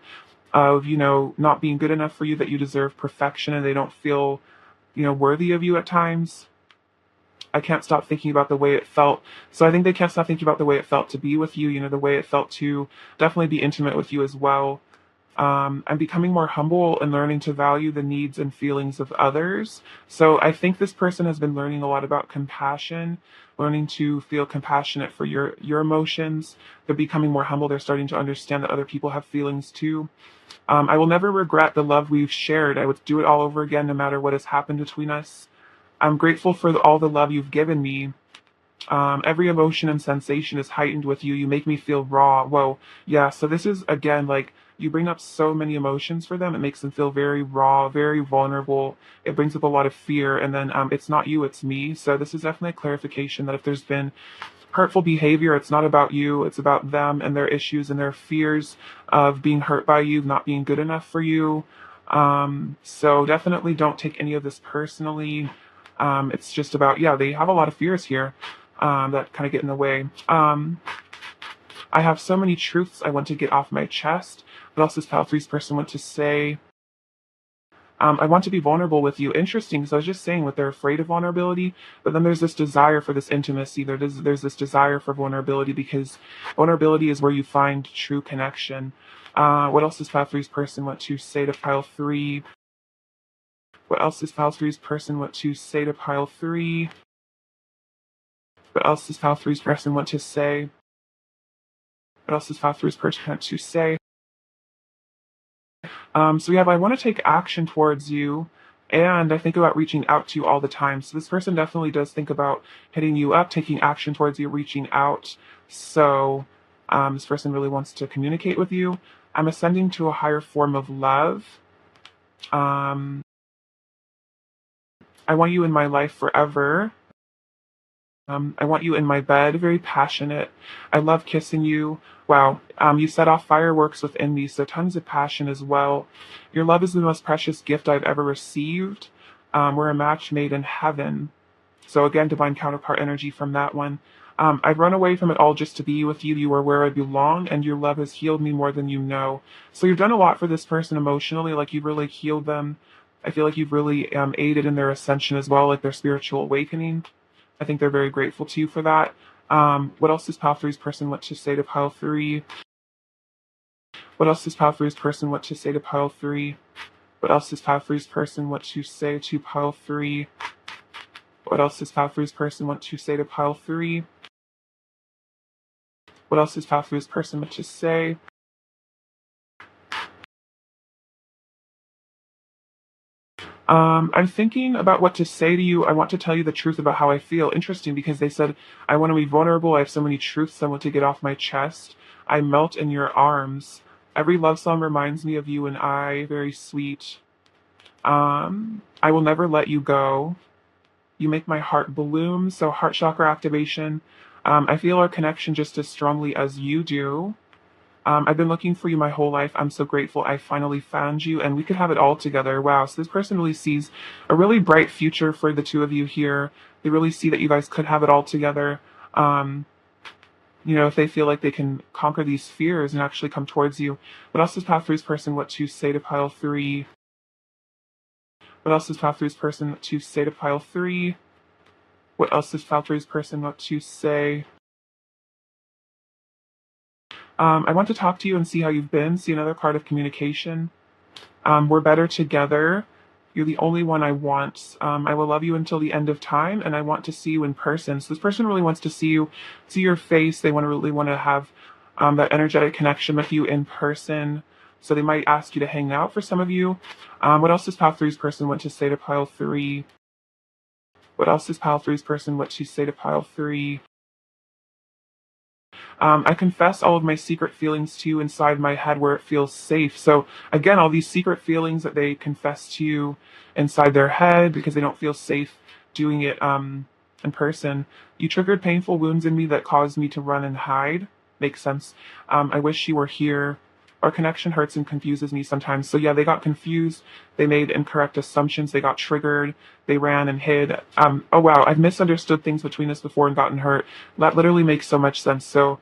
of, not being good enough for you, that you deserve perfection, and they don't feel, worthy of you at times. I can't stop thinking about the way it felt. So I think they can't stop thinking about the way it felt to be with you, the way it felt to definitely be intimate with you as well. I'm becoming more humble and learning to value the needs and feelings of others. So I think this person has been learning a lot about compassion, learning to feel compassionate for your emotions. They're becoming more humble. They're starting to understand that other people have feelings too. I will never regret the love we've shared. I would do it all over again, no matter what has happened between us. I'm grateful for all the love you've given me. Every emotion and sensation is heightened with you. You make me feel raw. Whoa. Yeah. So this is again like you bring up so many emotions for them. It makes them feel very raw, very vulnerable. It brings up a lot of fear. And then it's not you, it's me. So this is definitely a clarification that if there's been hurtful behavior, it's not about you, it's about them and their issues and their fears of being hurt by you, not being good enough for you. So definitely don't take any of this personally. It's just about, yeah, they have a lot of fears here that kind of get in the way. I have so many truths I want to get off my chest. What else does Pal Three's person want to say? I want to be vulnerable with you. Interesting. So I was just saying what they're afraid of vulnerability, but then there's this desire for this intimacy. There's this desire for vulnerability because vulnerability is where you find true connection. What else does Pile Three's person want to say to Pile Three? What else does Pile Three's person want to say to Pile Three? What else does Pile Three's person want to say? What else does Pile Three's person want to say? So yeah, but I want to take action towards you, and I think about reaching out to you all the time. So this person definitely does think about hitting you up, taking action towards you, reaching out. So this person really wants to communicate with you. I'm ascending to a higher form of love. Um, I want you in my life forever. I want you in my bed, very passionate. I love kissing you. Wow, you set off fireworks within me, so tons of passion as well. Your love is the most precious gift I've ever received. We're a match made in heaven. So again, divine counterpart energy from that one. I'd run away from it all just to be with you. You are where I belong, and your love has healed me more than you know. So you've done a lot for this person emotionally, like you've really healed them. I feel like you've really aided in their ascension as well, like their spiritual awakening. I think they're very grateful to you for that. What else does Pile Three's person want to say to Pile Three? What else does Pile Three's person want to say to Pile Three? What else does Pile Three's person want to say to Pile Three? What else does Pile Three's person want to say to Pile Three? What else does Pile Three's person want to say? I'm thinking about what to say to you. I want to tell you the truth about how I feel. Interesting because they said, I want to be vulnerable. I have so many truths I want to get off my chest. I melt in your arms. Every love song reminds me of you and I. Very sweet. I will never let you go. You make my heart bloom. So, heart chakra activation. I feel our connection just as strongly as you do. I've been looking for you my whole life. I'm so grateful I finally found you and we could have it all together. Wow. So this person really sees a really bright future for the two of you here. They really see that you guys could have it all together. Um, if they feel like they can conquer these fears and actually come towards you. What else does Path Three's person want to say to Pile Three? What else does Path Three's person want to say to Pile Three? What else does Pile Three's person want to say? I want to talk to you and see how you've been. See another card of communication. We're better together. You're the only one I want. I will love you until the end of time, and I want to see you in person. So this person really wants to see you, see your face. They really want to have that energetic connection with you in person. So they might ask you to hang out for some of you. What else does Pile Three's person want to say to Pile Three? What else does Pile Three's person want to say to Pile Three? I confess all of my secret feelings to you inside my head where it feels safe. So again, all these secret feelings that they confess to you inside their head because they don't feel safe doing it in person. You triggered painful wounds in me that caused me to run and hide. Makes sense. I wish you were here. Our connection hurts and confuses me sometimes. So yeah, they got confused. They made incorrect assumptions. They got triggered. They ran and hid. Oh wow, I've misunderstood things between us before and gotten hurt. That literally makes so much sense. So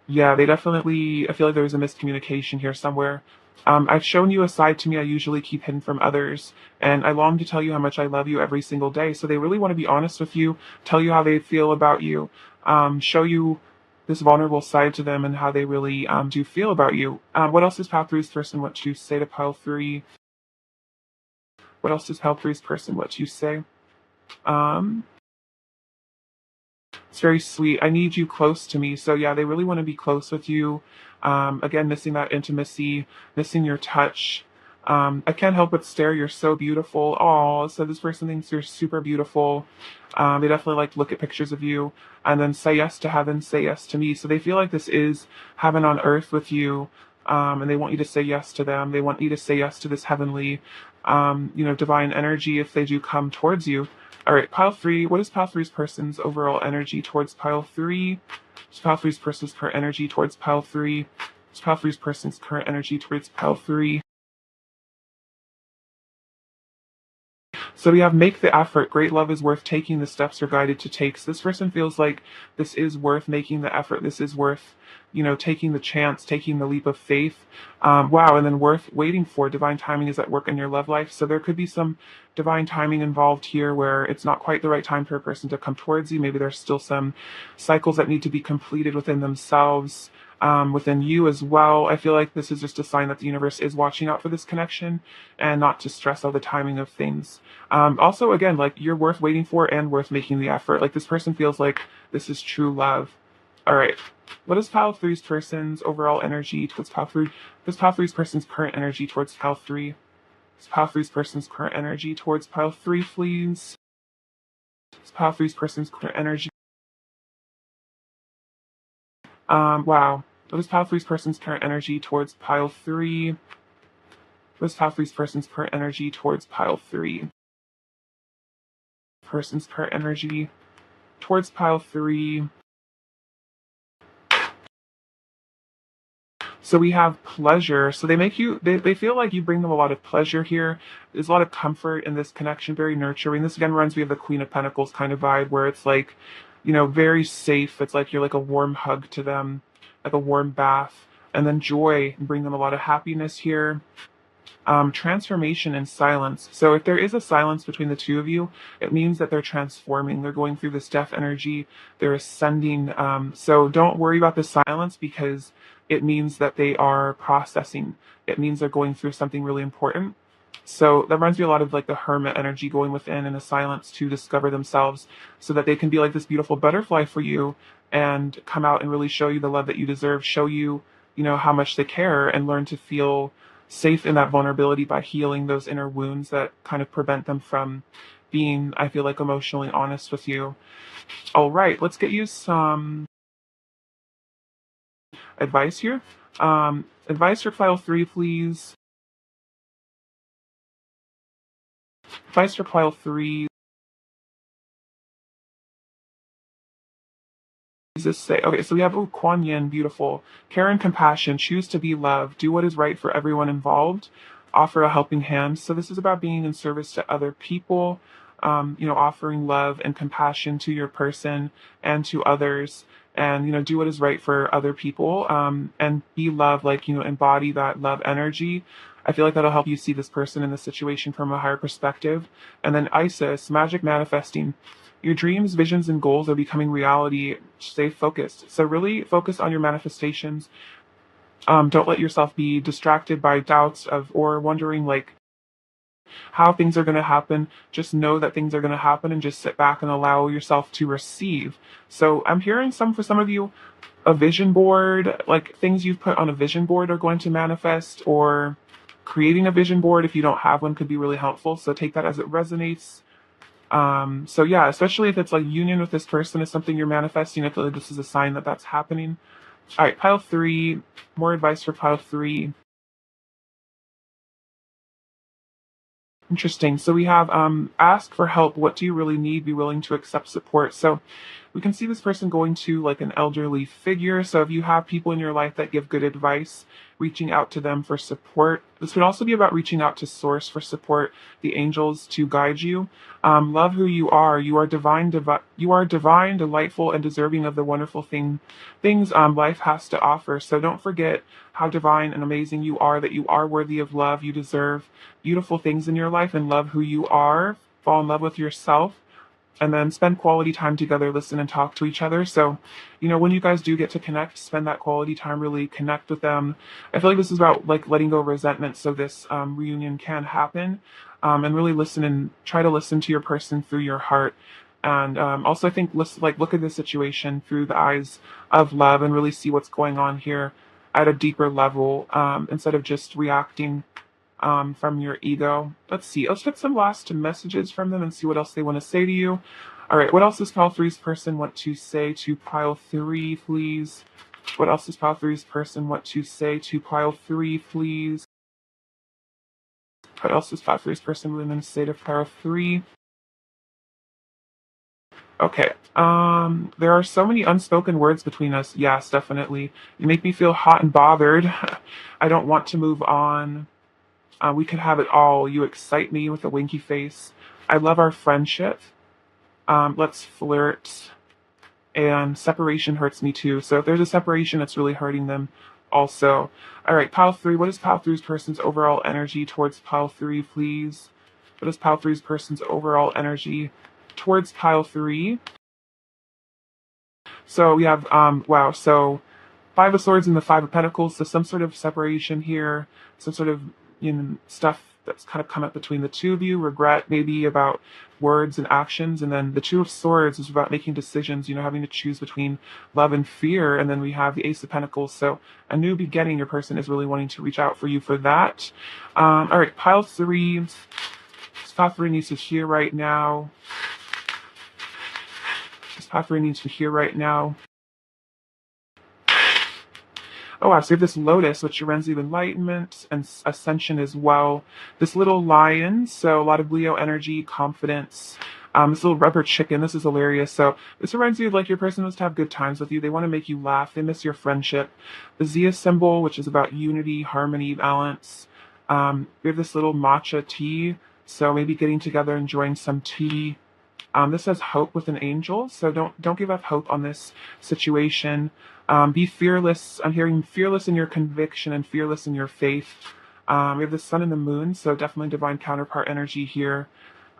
yeah, they definitely, I feel like there was a miscommunication here somewhere. I've shown you a side to me I usually keep hidden from others, and I long to tell you how much I love you every single day. So they really want to be honest with you, tell you how they feel about you, show you this vulnerable side to them and how they really do feel about you. What else does Pile Three's person want to say to Pile Three? What else does Pile Three's person want to say? Um, It's very sweet. I need you close to me. So yeah, they really want to be close with you. Again, missing that intimacy, missing your touch. I can't help but stare. You're so beautiful. Oh, so this person thinks you're super beautiful. They definitely like to look at pictures of you and then say yes to heaven, say yes to me. So they feel like this is heaven on earth with you. And they want you to say yes to them. They want you to say yes to this heavenly, divine energy if they do come towards you. All right, pile three. What is pile three's person's overall energy towards pile three? What's pile three's person's current energy towards pile three? What's pile three's person's current energy towards pile three? So we have make the effort. Great love is worth taking. The steps are guided to take. So this person feels like this is worth making the effort. This is worth, taking the chance, taking the leap of faith. Wow. And then worth waiting for. Divine timing is at work in your love life. So there could be some divine timing involved here where it's not quite the right time for a person to come towards you. Maybe there's still some cycles that need to be completed within themselves. Within you as well. I feel like this is just a sign that the universe is watching out for this connection and not to stress out the timing of things. Also, again, like you're worth waiting for and worth making the effort. Like this person feels like this is true love. All right. What is pile three's person's overall energy towards pile three? What is pile three's person's current energy towards pile three? What is pile three's person's current energy towards pile three, please? What is pile three's person's current energy? Wow. What is pile three's person's current energy towards pile three? What is pile three's person's current energy towards pile three? Person's current energy towards pile three. So we have pleasure. So they feel like you bring them a lot of pleasure here. There's a lot of comfort in this connection, very nurturing. This again reminds me of the Queen of Pentacles kind of vibe where it's like, very safe. It's like you're like a warm hug to them, like a warm bath. And then joy, bring them a lot of happiness here. Transformation and silence. So if there is a silence between the two of you, it means that they're transforming. They're going through this death energy. They're ascending. So don't worry about the silence because it means that they are processing. It means they're going through something really important. So that reminds me a lot of like the hermit energy going within in the silence to discover themselves so that they can be like this beautiful butterfly for you and come out and really show you the love that you deserve, show you, how much they care and learn to feel safe in that vulnerability by healing those inner wounds that kind of prevent them from being, I feel like, emotionally honest with you. All right, let's get you some advice here. Advice for file three, please. Advice for file three. Does this say? Okay, so we have Kuan Yin, beautiful. Care and compassion, choose to be loved, do what is right for everyone involved, offer a helping hand. So this is about being in service to other people, offering love and compassion to your person and to others, and do what is right for other people, and be love, like embody that love energy. I feel like that'll help you see this person in the situation from a higher perspective. And then Isis, magic manifesting. Your dreams, visions, and goals are becoming reality. Stay focused. So really focus on your manifestations. Don't let yourself be distracted by doubts of or wondering like how things are going to happen. Just know that things are going to happen and just sit back and allow yourself to receive. So I'm hearing for some of you, a vision board, like things you've put on a vision board are going to manifest, or creating a vision board if you don't have one could be really helpful. So take that as it resonates. So yeah, especially if it's like union with this person is something you're manifesting, I feel like this is a sign that that's happening. All right, pile three, more advice for pile three. Interesting. So we have ask for help. What do you really need? Be willing to accept support. So we can see this person going to like an elderly figure. So if you have people in your life that give good advice, reaching out to them for support. This could also be about reaching out to source for support, the angels to guide you. Love who you are. You are divine, you are divine, delightful, and deserving of the wonderful things life has to offer. So don't forget how divine and amazing you are, that you are worthy of love. You deserve beautiful things in your life and love who you are. Fall in love with yourself. And then spend quality time together, listen and talk to each other. So, when you guys do get to connect, spend that quality time, really connect with them. I feel like this is about like letting go of resentment so this reunion can happen, and really listen and try to listen to your person through your heart. And also, I think look at the situation through the eyes of love and really see what's going on here at a deeper level, instead of just reacting from your ego. Let's see. Let's get some last messages from them and see what else they want to say to you. All right. What else does pile three's person want to say to pile three, please? What else does pile three's person want to say to pile three, please? What else does pile three's person want to say to pile three? Okay. There are so many unspoken words between us. Yes, definitely. You make me feel hot and bothered. I don't want to move on. We could have it all. You excite me with a winky face. I love our friendship. Let's flirt. And separation hurts me too. So if there's a separation, it's really hurting them also. All right, pile three. What is pile three's person's overall energy towards pile three, please? What is pile three's person's overall energy towards pile three? So we have, wow, so Five of Swords and the Five of Pentacles, so some sort of separation here, some sort of, stuff that's kind of come up between the two of you, regret maybe about words and actions, and then the Two of Swords is about making decisions, having to choose between love and fear, and then we have the Ace of Pentacles, so a new beginning, your person is really wanting to reach out for you for that. All right, pile three. Pile three needs to hear right now. Pile three needs to hear right now. Oh wow, so you have this Lotus, which reminds you of enlightenment and ascension as well. This little lion, so a lot of Leo energy, confidence. This little rubber chicken, this is hilarious. So this reminds you of like your person wants to have good times with you. They want to make you laugh. They miss your friendship. The Zia symbol, which is about unity, harmony, balance. We have this little matcha tea, so maybe getting together, enjoying some tea. This says hope with an angel, so don't give up hope on this situation. Be fearless. I'm hearing fearless in your conviction and fearless in your faith. We have the sun and the moon, so definitely divine counterpart energy here.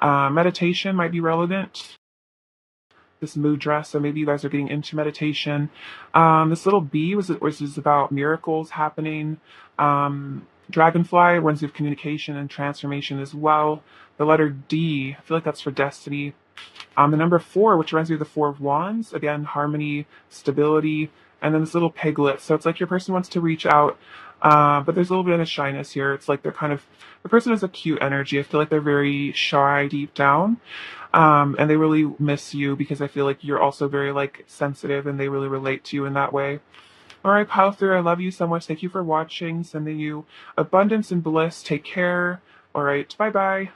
Meditation might be relevant. This mudra, so maybe you guys are getting into meditation. This little bee was about miracles happening. Dragonfly, ones of communication and transformation as well. The letter D, I feel like that's for destiny. The number 4, which reminds me of the Four of Wands, again, harmony, stability, and then this little piglet. So it's like your person wants to reach out, but there's a little bit of shyness here. It's like the person has a cute energy. I feel like they're very shy deep down, and they really miss you because I feel like you're also very like sensitive and they really relate to you in that way. All right, pile through. I love you so much. Thank you for watching. Sending you abundance and bliss. Take care. All right, bye-bye.